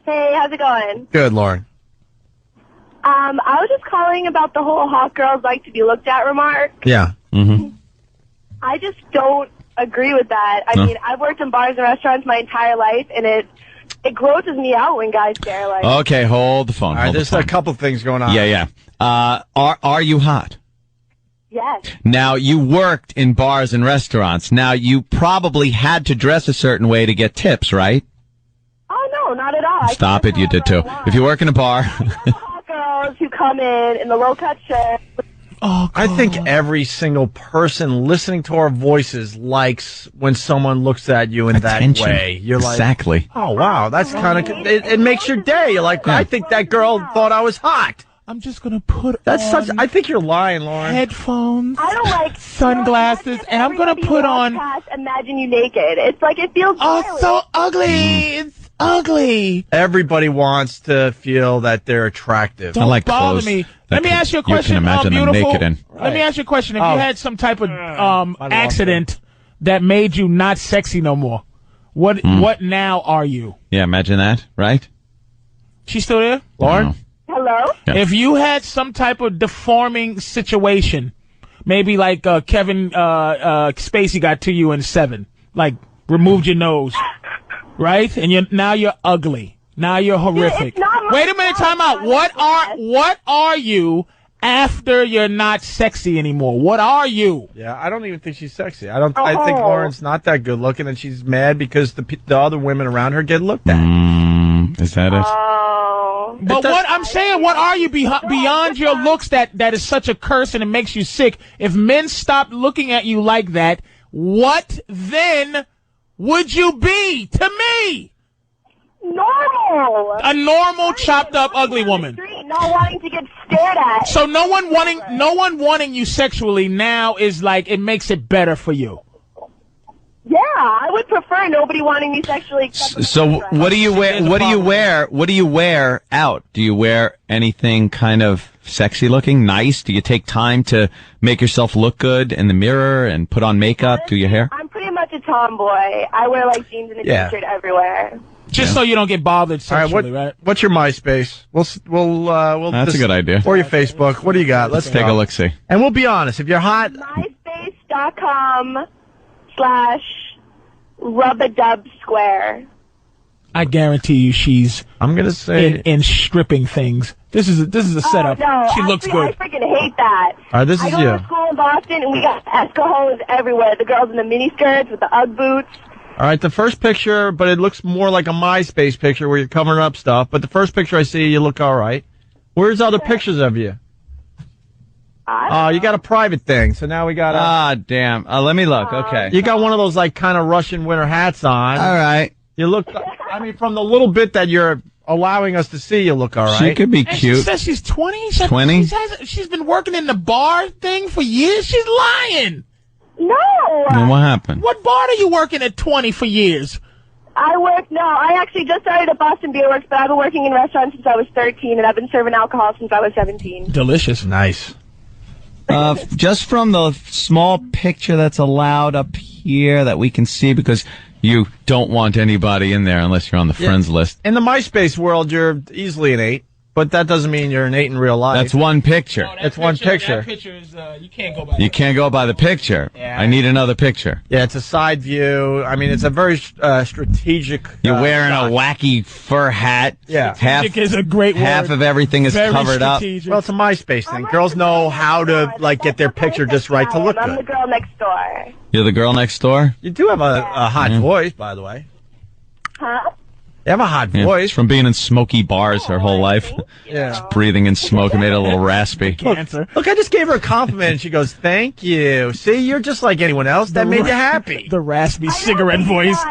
Hey, how's it going? Good, Lauren. I was just calling about the whole hot girls like to be looked at remark. Yeah. Mm-hmm. I just don't agree with that. I mean, I've worked in bars and restaurants my entire life, and it grosses me out when guys stare like. Okay, hold the phone. All right, there's a couple things going on. Yeah. Are you hot? Yes. Now, you worked in bars and restaurants. Now, you probably had to dress a certain way to get tips, right? Oh, no, not at all. Stop it, you did too. If you work in a bar. Hot girls who come in the low-cut shirt. Oh, I think every single person listening to our voices likes when someone looks at you in that way. You're like, exactly. Oh, wow, that's kind of, it makes your day. You're like, I think that girl thought I was hot. I'm just gonna put I think you're lying, Lauren. Headphones. I don't like sunglasses, and I'm gonna put on. Imagine you naked. It's like it feels. Oh, so ugly. It's ugly. Everybody wants to feel that they're attractive. Don't I like bother clothes me. Let me ask you a You question. can imagine them beautiful. naked in. Let me ask you a question. If you had some type of accident that made you not sexy no more, what now are you? Yeah, imagine that, right? She's still there, Lauren? Hello? Yeah. If you had some type of deforming situation, maybe like Kevin Spacey got to you in 7, like removed your nose, right? And now you're ugly. Now you're horrific. Wait a minute, time out. What are you after you're not sexy anymore? What are you? Yeah, I don't even think she's sexy. I think Lauren's not that good looking, and she's mad because the other women around her get looked at. Is that it? But what I'm saying, what are you beyond your looks that is such a curse and it makes you sick? If men stopped looking at you like that, what then would you be to me? normal. A normal, chopped up, ugly woman. Not wanting to get stared at. So no one wanting you sexually now is like, it makes it better for you. Yeah, I would prefer nobody wanting me sexually. So what do you wear? What do you wear? What do you wear out? Do you wear anything kind of sexy looking, nice? Do you take time to make yourself look good in the mirror and put on makeup, do your hair? I'm pretty much a tomboy. I wear like jeans and a t-shirt everywhere. Just so you don't get bothered sexually, right? What's your MySpace? We'll. That's a good idea. Or your Facebook. What do you got? Let's take a look. See. And we'll be honest. If you're hot, MySpace.com/rub-a-dub-square. I guarantee you, she's. I'm gonna say in stripping things. This is a setup. No, she looks good. I freaking hate that. All right, this is I go to school in Boston, and we got escaholes everywhere. The girls in the mini skirts with the UGG boots. All right, the first picture, but it looks more like a MySpace picture where you're covering up stuff. But the first picture I see, you look all right. Where's other pictures of you? Oh, you got a private thing, so now we got. Damn. Let me look. Okay. You got one of those like kind of Russian winter hats on. All right. You look. I mean, from the little bit that you're allowing us to see, you look all right. She could be And cute. she says she's 20. 20? She's been working in the bar thing for years. She's lying. No. And what happened? What bar are you working at 20 for years? I actually just started at Boston Beer Works, but I've been working in restaurants since I was 13, and I've been serving alcohol since I was 17. Delicious. Nice. Just from the small picture that's allowed up here that we can see, because you don't want anybody in there unless you're on the friends list. In the MySpace world, you're easily an 8, but that doesn't mean you're an 8 in real life. That's one picture. It's one picture. That picture is, you can't go by You can't go by the picture. Yeah. I need another picture. Yeah, it's a side view. I mean, it's a very strategic. You're wearing shot. a wacky fur hat. Yeah. Strategic is a great word. Half of everything is Very covered strategic. Well, it's a MySpace thing. Girls know how to like get their picture just right to look I'm the good. girl next door. You're the girl next door? You do have a hot voice, by the way. Huh? You have a hot Yeah, voice. from being in smoky bars her whole life. Yeah. Breathing in smoke and made it a little raspy. Cancer. Look, I just gave her a compliment, and she goes, "Thank you." See, you're just like anyone else. That made you happy. The raspy cigarette voice.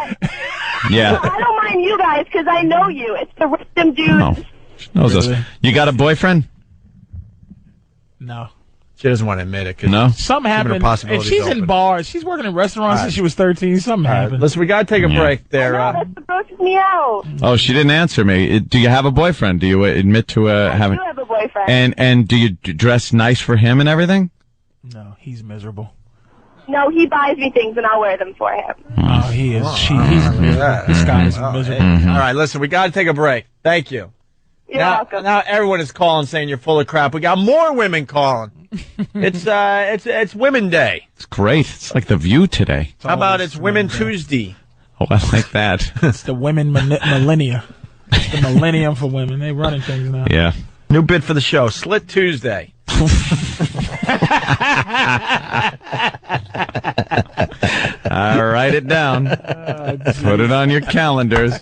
Yeah. I don't mind you guys because I know you. It's the random dudes. Oh, she knows us. You got a boyfriend? No. She doesn't want to admit it. 'Cause No. Something happened. If possibilities she's in open. bars, she's working in restaurants since she was 13. Something happened. Listen, we got to take a break there. That's what grosses me out. Oh, she didn't answer me. Do you have a boyfriend? Do you admit to having? I do have a boyfriend. And do you dress nice for him and everything? No, he's miserable. No, he buys me things and I'll wear them for him. Oh, he is. This guy is miserable. All right, listen, we got to take a break. Thank you. You're welcome. Now everyone is calling saying you're full of crap. We got more women calling. It's Women Day. It's great. It's like The View today. How about it's Women Tuesday? Oh, I like that. It's the women millennia. It's the millennium for women. They running things now. Yeah. New bit for the show, Slit Tuesday. I'll write it down. Put it on your calendars.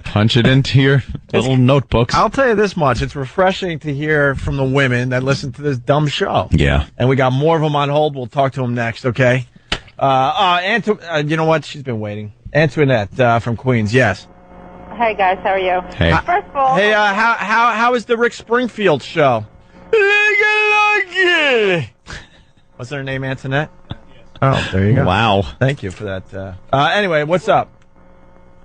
Punch it into your little notebooks. I'll tell you this much. It's refreshing to hear from the women that listen to this dumb show. Yeah. And we got more of them on hold. We'll talk to them next, okay? You know what? She's been waiting. Antoinette from Queens, yes. Hey guys, how are you? Hey. First of all, Hey, how is the Rick Springfield show? What's her name, Antoinette? Oh, there you go. Wow. Thank you for that. Anyway, what's up?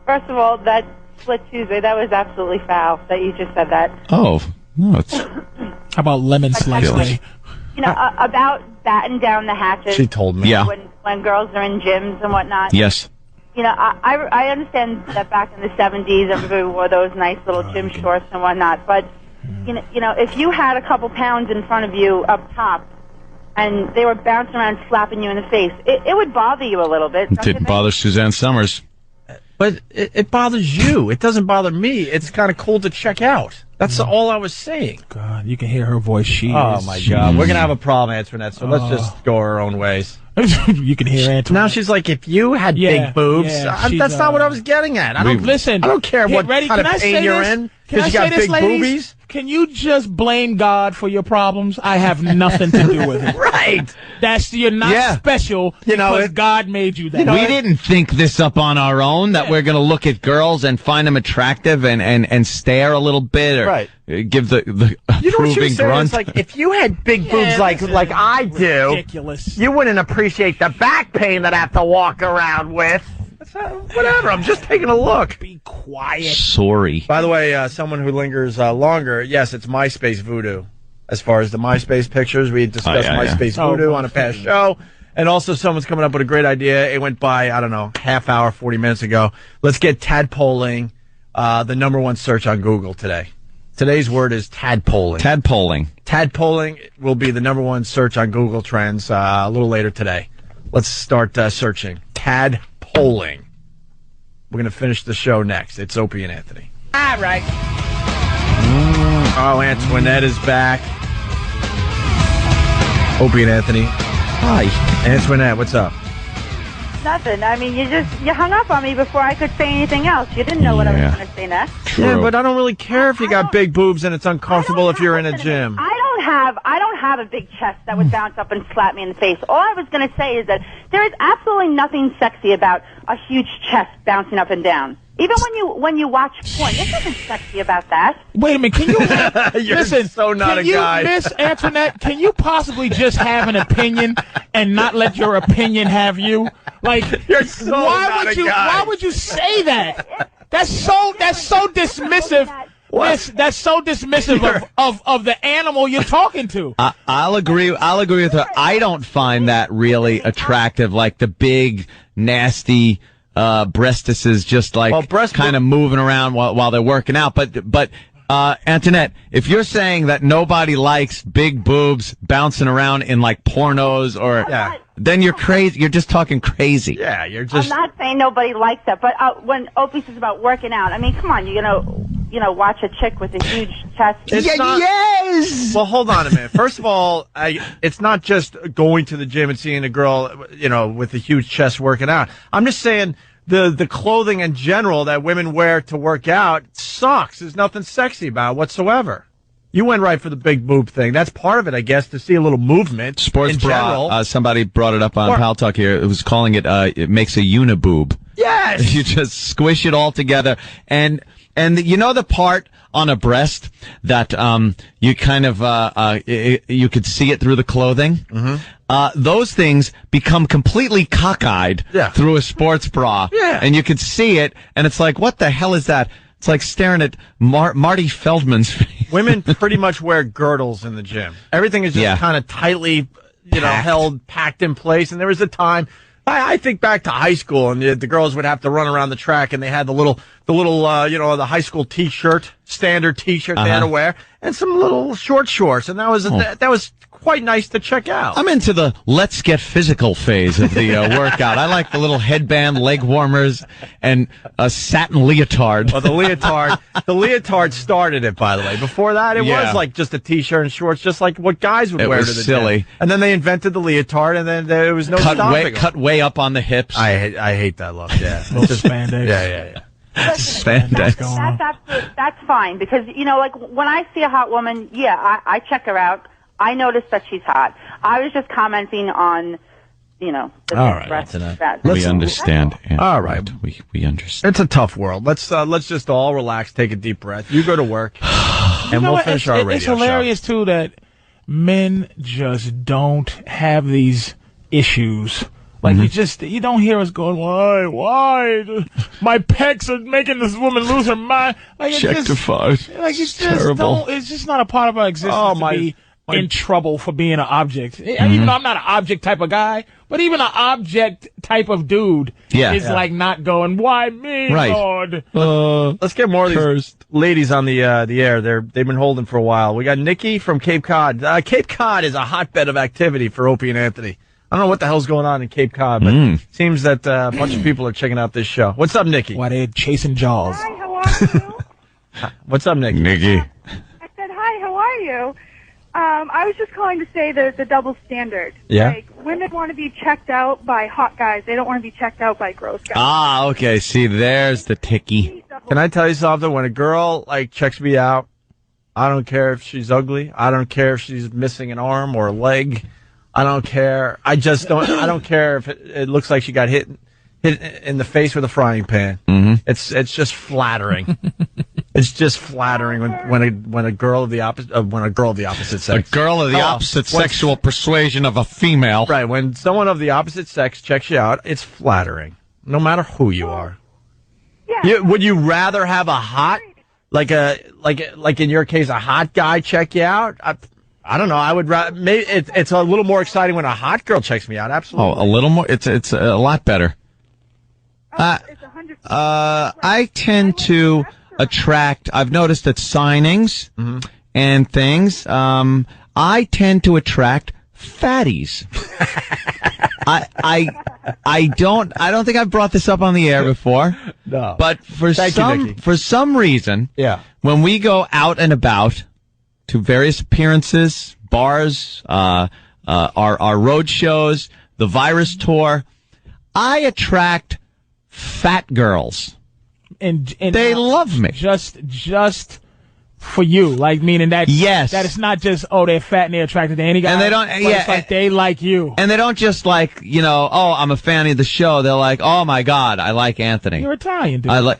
first of all, that Split Tuesday, that was absolutely foul that you just said that. Oh, no, it's... How about lemon slice day? You know, about batten down the hatches. She told me. Yeah. When girls are in gyms and whatnot. Yes. You know, I understand that back in the 70s, everybody wore those nice little gym shorts and whatnot. But, you know, if you had a couple pounds in front of you up top, and they were bouncing around slapping you in the face, it would bother you a little bit. It didn't bother Suzanne Summers. But it bothers you. It doesn't bother me. It's kind of cool to check out. That's all I was saying. God, you can hear her voice. Oh, my God. We're going to have a problem, Antoinette, so let's just go our own ways. You can hear Antoinette. Now she's like, if you had big boobs, that's not what I was getting at. I don't listen. I don't care what ready? kind Can of I say pain you're this? in Can I because you got say this, big ladies? boobies. Can you just blame God for your problems? I have nothing to do with it. Right. You're not special because God made you that. We didn't think this up on our own, that we're going to look at girls and find them attractive and stare a little bit or give the approving grunt. It's like, if you had big boobs like I do, ridiculous. You wouldn't appreciate the back pain that I have to walk around with. Whatever, I'm just taking a look. Be quiet. Sorry. By the way, someone who lingers longer, yes, it's MySpace voodoo. As far as the MySpace pictures, we discussed MySpace voodoo on a past show. And also someone's coming up with a great idea. It went by, I don't know, half hour, 40 minutes ago. Let's get tadpoling the number one search on Google today. Today's word is tadpoling. Tadpoling. Tadpoling will be the number one search on Google Trends a little later today. Let's start searching. Tadpoling. We're going to finish the show next. It's Opie and Anthony. All right. Oh, Antoinette is back. Opie and Anthony. Hi. Antoinette, what's up? Nothing. I mean, you hung up on me before I could say anything else. You didn't know what I was going to say next. True. Yeah, but I don't really care if you got big boobs and it's uncomfortable if you're in a gym. I don't have a big chest that would bounce up and slap me in the face. All I was going to say is that there is absolutely nothing sexy about a huge chest bouncing up and down. Even when you watch porn, there's nothing sexy about that. Wait a minute, can you You're so not a guy. Miss Antoinette, can you possibly just have an opinion and not let your opinion have you? Like, you're so not a guy. Why would you say that? That's so dismissive. That's so dismissive of the animal you're talking to. I'll agree with her. I don't find that really attractive, like the big, nasty breastises just like kind of moving around while they're working out. But Antoinette, if you're saying that nobody likes big boobs bouncing around in like pornos or then you're crazy. You're just talking crazy. Yeah, you're just. I'm not saying nobody likes that, but when Opie says about working out, I mean, come on, you know, watch a chick with a huge chest. Yes. Well, hold on a minute. First of all, it's not just going to the gym and seeing a girl, you know, with a huge chest working out. I'm just saying the clothing in general that women wear to work out sucks. There's nothing sexy about it whatsoever. You went right for the big boob thing. That's part of it, I guess, to see a little movement. Sports in bra. general. Somebody brought it up on Pal Talk here. It was calling it. It makes a uniboob. Yes. You just squish it all together, and you know the part on a breast that you kind of you could see it through the clothing. Mm-hmm. Those things become completely cockeyed through a sports bra. Yeah. And you could see it, and it's like, what the hell is that? It's like staring at Marty Feldman's face. Women pretty much wear girdles in the gym. Everything is just kind of tightly, packed in place. And there was a time, I think back to high school, and the girls would have to run around the track, and they had the little the high school T-shirt, standard T-shirt they had to wear, and some little short shorts, and that was quite nice to check out. I'm into the let's get physical phase of the workout. I like the little headband, leg warmers, and a satin leotard. Well, the leotard started it, by the way. Before that, it was like just a T-shirt and shorts, just like what guys would wear to the silly. gym. And then they invented the leotard, and then there was no stopping them. Cut way up on the hips. I hate that look. Yeah, little spandex. Yeah. That's fine, because like when I see a hot woman, I check her out. I notice that she's hot. I was just commenting on, the all right, breast. We understand. All right, we understand. It's a tough world. Let's just all relax, take a deep breath. You go to work, and we'll finish our radio It's hilarious too that men just don't have these issues. Like you don't hear us going, why? My pecs are making this woman lose her mind. Like Objectified. It's terrible. It's just not a part of our existence to be in trouble for being an object. Even though I'm not an object type of guy, but even an object type of dude is like not going, why me, Lord? Let's get more of these ladies on the air. They've been holding for a while. We got Nikki from Cape Cod. Cape Cod is a hotbed of activity for Opie and Anthony. I don't know what the hell's going on in Cape Cod, but it seems that a bunch of people are checking out this show. What's up, Nikki? Why, they're chasing Jaws. Hi, how are you? What's up, Nikki? Nikki. I said, hi, how are you? I was just calling to say the double standard. Yeah? Like, women want to be checked out by hot guys. They don't want to be checked out by gross guys. Ah, okay. See, there's the ticky. Can I tell you something? When a girl, checks me out, I don't care if she's ugly. I don't care if she's missing an arm or a leg. I don't care. I don't care if it looks like she got hit in the face with a frying pan. Mm-hmm. It's just flattering. It's just flattering when a girl of the opposite sex. A girl of the opposite sexual persuasion of a female. Right. When someone of the opposite sex checks you out, it's flattering, no matter who you are. Yeah. Would you rather have a hot, like in your case, a hot guy check you out? I don't know. I would rather. Maybe it's a little more exciting when a hot girl checks me out. Absolutely. Oh, a little more. It's a lot better. I tend to attract. I've noticed at signings and things. I tend to attract fatties. I don't think I've brought this up on the air before. No. But for some reason, when we go out and about to various appearances, bars, our road shows, the Virus Tour, I attract fat girls. And they love me. Just for you, like meaning that that it's not just they're fat and they're attracted to any guy, and they don't it's like they like you, and they don't just like I'm a fan of the show. They're like, oh my god, I like Anthony. You're Italian, dude. I'm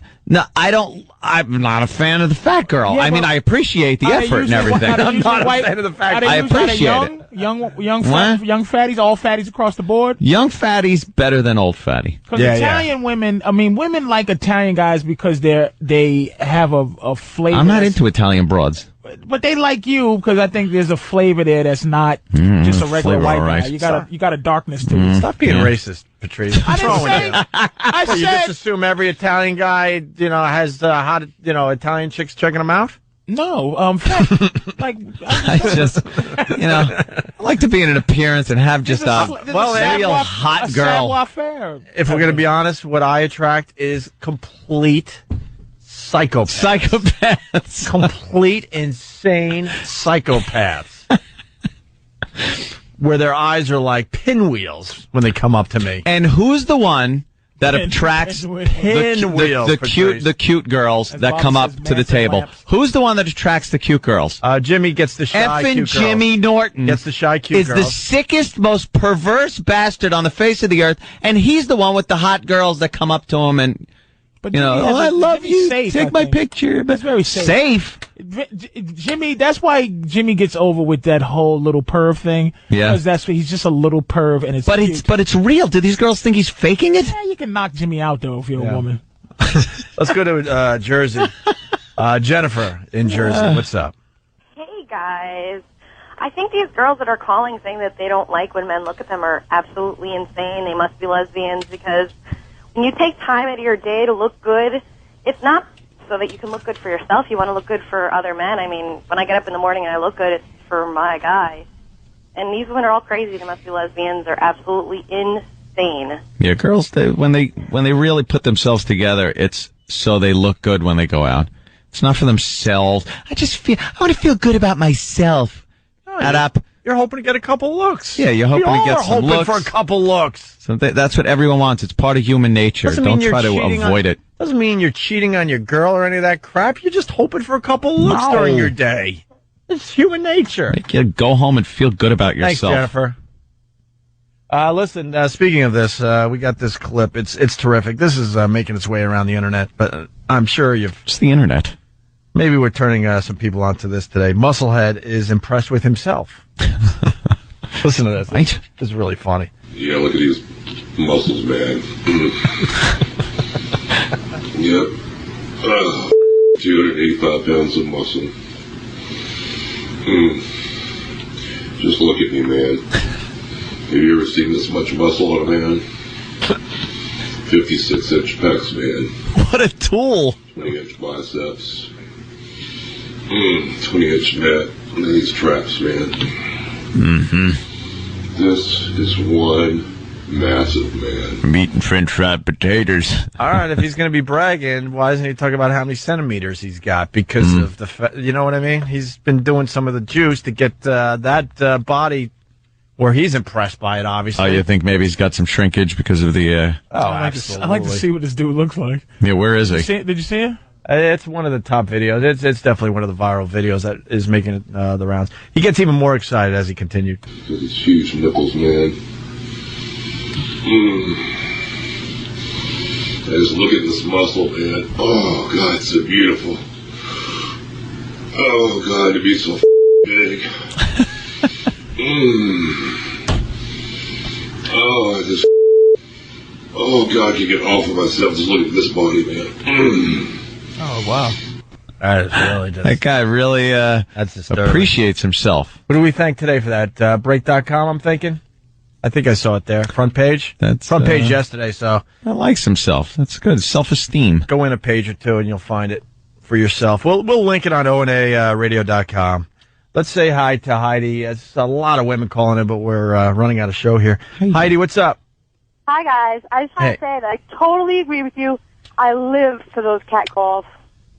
not a fan of the fat girl. I mean, I appreciate the effort and everything. I'm not a fan of the fat girl. I appreciate it. Young fatties, all fatties across the board. Young fatties better than old fatty. Because Italian women, women like Italian guys because they have a flavor. I'm not into Italian broads. But they like you because I think there's a flavor there that's not just a regular white guy. You got a darkness to you. Stop being racist, Patrice. What's wrong with you? I said you just assume every Italian guy, has hot, Italian chicks checking them out. No, I just, I like to be in an appearance and have just a real hot girl. If we're going to be honest, what I attract is complete psychopaths. Complete insane psychopaths. Where their eyes are like pinwheels when they come up to me. And who's the one that attracts the cute girls that come up to the table? Who's the one that attracts the cute girls? Jimmy gets the shy cute girls. Jimmy Norton gets the shy cute girls. Is the sickest, most perverse bastard on the face of the earth, and he's the one with the hot girls that come up to him and I love you. Take my picture. That's very safe. Jimmy, that's why Jimmy gets over with that whole little perv thing. Yeah. Because he's just a little perv and it's But it's real. Do these girls think he's faking it? Yeah, you can knock Jimmy out though if you're a woman. Let's go to Jersey. Jennifer in Jersey. What's up? Hey guys. I think these girls that are calling saying that they don't like when men look at them are absolutely insane. They must be lesbians because when you take time out of your day to look good, it's not so that you can look good for yourself. You want to look good for other men. I mean, when I get up in the morning and I look good, it's for my guy. And these women are all crazy. They must be lesbians. They're absolutely insane. Yeah, girls, when they really put themselves together, it's so they look good when they go out. It's not for themselves. I want to feel good about myself. Add up. You're hoping to get a couple looks. Yeah, you're hoping to get some looks. For a couple looks. So that's what everyone wants. It's part of human nature. Don't try to avoid it. Doesn't mean you're cheating on your girl or any of that crap. You're just hoping for a couple looks during your day. It's human nature. Make you go home and feel good about yourself. Thanks, Jennifer. Listen, speaking of this, we got this clip. It's terrific. This is making its way around the internet, but I'm sure It's the internet. Maybe we're turning some people onto this today. Musclehead is impressed with himself. Listen to this. Right? This is really funny. Yeah, look at these muscles, man. Yep. 285 pounds of muscle. Just look at me, man. Have you ever seen this much muscle on a man? 56-inch pecs, man. What a tool. 20-inch biceps. 20-inch net. And these traps, man. This is one massive man. I'm eating French fried potatoes. All right, if he's going to be bragging, why doesn't he talk about how many centimeters he's got? Because of the, you know what I mean? He's been doing some of the juice to get that body where he's impressed by it, obviously. Oh, you think maybe he's got some shrinkage because of the... absolutely. I like to see what this dude looks like. Yeah, where is he? Did you see it? It's one of the top videos. It's definitely one of the viral videos that is making the rounds. He gets even more excited as he continued. These huge nipples, man. I just look at this muscle, man. Oh, God, it's so beautiful. Oh, God, to be so big. Oh, I just... Oh, God, you get off of myself just looking at this body, man. Oh, wow. That is really just... That guy really that's disturbing. Appreciates himself. What do we thank today for that? Break.com, I'm thinking? I think I saw it there. Front page? That's front page yesterday, so... That likes himself. That's good. Self-esteem. Go in a page or two and you'll find it for yourself. We'll link it on ONARadio.com. Let's say hi to Heidi. It's a lot of women calling in, but we're running out of show here. Heidi, what's up? Hi, guys. I just want to say that I totally agree with you. I live for those cat calls.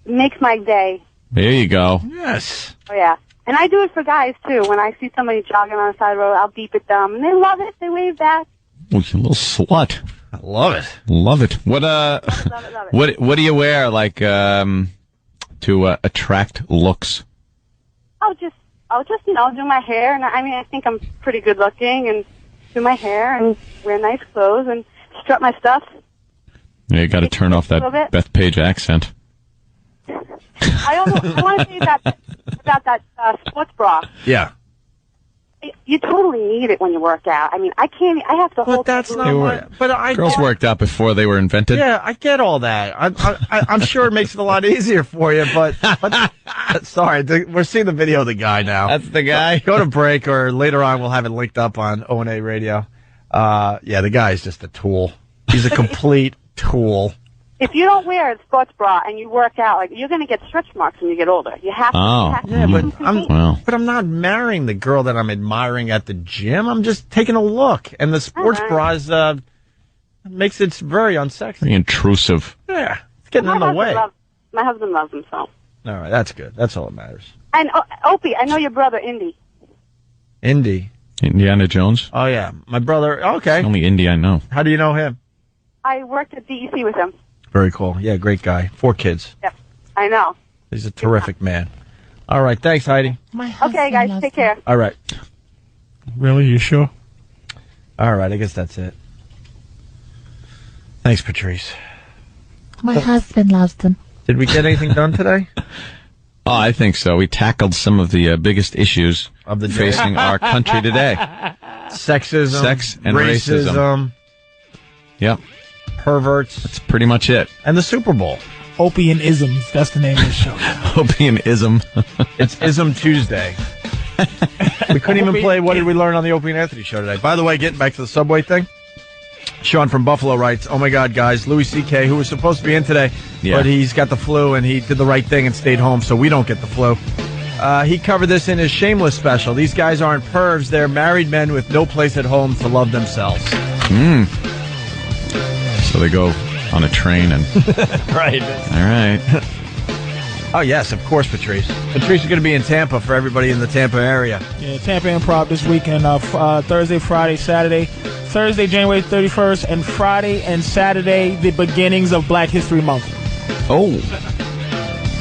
It makes my day. There you go. Yes. Oh, yeah. And I do it for guys, too. When I see somebody jogging on the side of the road, I'll beep at them. And they love it. They wave back. Oh, you little slut. I love it. Love it. What Love it. what do you wear, like, to attract looks? I'll just, do my hair. And I think I'm pretty good looking and do my hair and wear nice clothes and strut my stuff. Yeah, you got to turn off that Beth Page accent. I want to say about that sports bra. Yeah. You totally need it when you work out. I have to hold... But that's not Girls worked out before they were invented. Yeah, I get all that. I'm sure it makes it a lot easier for you, but sorry, we're seeing the video of the guy now. That's the guy? Go to break, or later on we'll have it linked up on ONA Radio. Yeah, the guy's just a tool. He's a complete tool. If you don't wear a sports bra and you work out, you're going to get stretch marks when you get older. You have to. Yeah, but I'm not marrying the girl that I'm admiring at the gym. I'm just taking a look, and the sports bras makes it very unsexy. Very intrusive. Yeah, it's getting in the way. My husband loves him, so. All right, that's good. That's all that matters. And Opie, I know your brother, Indy. Indiana Jones? Oh, yeah. My brother, okay. Only Indy I know. How do you know him? I worked at DEC with him. Very cool. Yeah, great guy. 4 kids. Yep, I know. He's a terrific man. All right, thanks, Heidi. Okay, guys, take care. All right. Really? You sure? All right, I guess that's it. Thanks, Patrice. My husband loves them. Did we get anything done today? Oh, I think so. We tackled some of the biggest issues of the facing our country today. Sexism. Sex and racism. Yep. Perverts. That's pretty much it. And the Super Bowl. Opie and Isms. That's the name of the show. Opie and Ism. It's Ism Tuesday. We couldn't even play What Did We Learn on the Opie and Anthony show today. By the way, getting back to the Subway thing, Sean from Buffalo writes, oh my God, guys, Louis C.K., who was supposed to be in today, but he's got the flu and he did the right thing and stayed home, so we don't get the flu. He covered this in his Shameless special. These guys aren't pervs. They're married men with no place at home to love themselves. So they go on a train and... Right. All right. Oh, yes, of course, Patrice. Patrice is going to be in Tampa for everybody in the Tampa area. Yeah, Tampa Improv this weekend, Thursday, Friday, Saturday. Thursday, January 31st, and Friday and Saturday, the beginnings of Black History Month. Oh.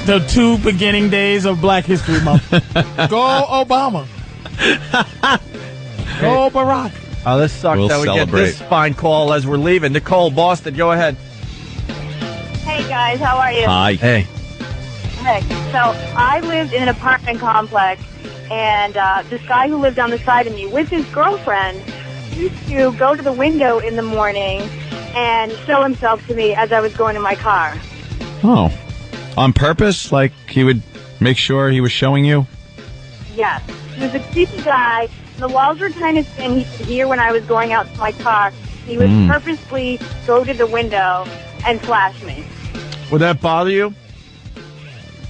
The 2 beginning days of Black History Month. Go Obama. Go Barack. Oh, this sucks that we get this fine call as we're leaving. Nicole, Boston, go ahead. Hey, guys, how are you? Hi. Hey. Hey, so I lived in an apartment complex, and this guy who lived on the side of me with his girlfriend used to go to the window in the morning and show himself to me as I was going to my car. Oh. On purpose? Like he would make sure he was showing you? Yes. He was a creepy guy. The walls were kind of thin. He could hear when I was going out to my car. He would purposely go to the window and flash me. Would that bother you?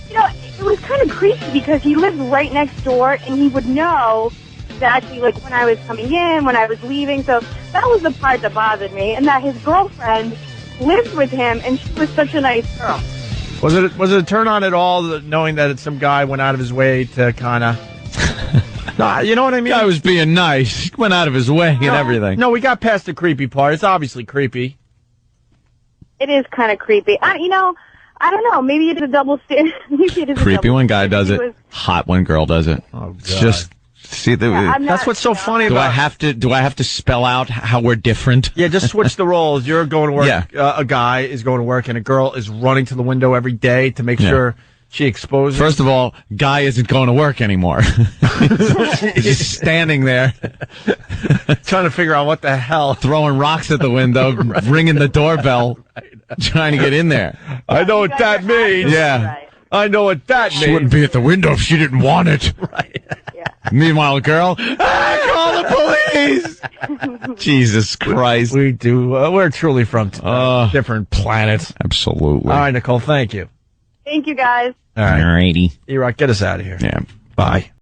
You know, it was kind of creepy because he lived right next door, and he would know exactly, like, when I was coming in, when I was leaving. So that was the part that bothered me, and that his girlfriend lived with him, and she was such a nice girl. Was it a turn on at all, knowing that some guy went out of his way to kind of... No, you know what I mean? Guy was being nice. He went out of his way and everything. No, we got past the creepy part. It's obviously creepy. It is kind of creepy. You know, I don't know. Maybe it is a double standard. Creepy when guy does it. Hot when girl does it. Oh, God. It's just see that's what's so funny about. Do I have to spell out how we're different? Yeah, just switch the roles. You're going to work. Yeah. A guy is going to work, and a girl is running to the window every day to make sure she exposes. First of all, guy isn't going to work anymore. He's just standing there, trying to figure out what the hell, throwing rocks at the window, ringing the doorbell, trying to get in there. I know what that means. Yeah. I know what that means. She wouldn't be at the window if she didn't want it. Right. Meanwhile, girl, call the police! Jesus Christ. We do. We're truly from different planets. Absolutely. All right, Nicole, thank you. Thank you, guys. All right. Alrighty. E-Rock, get us out of here. Yeah. Bye.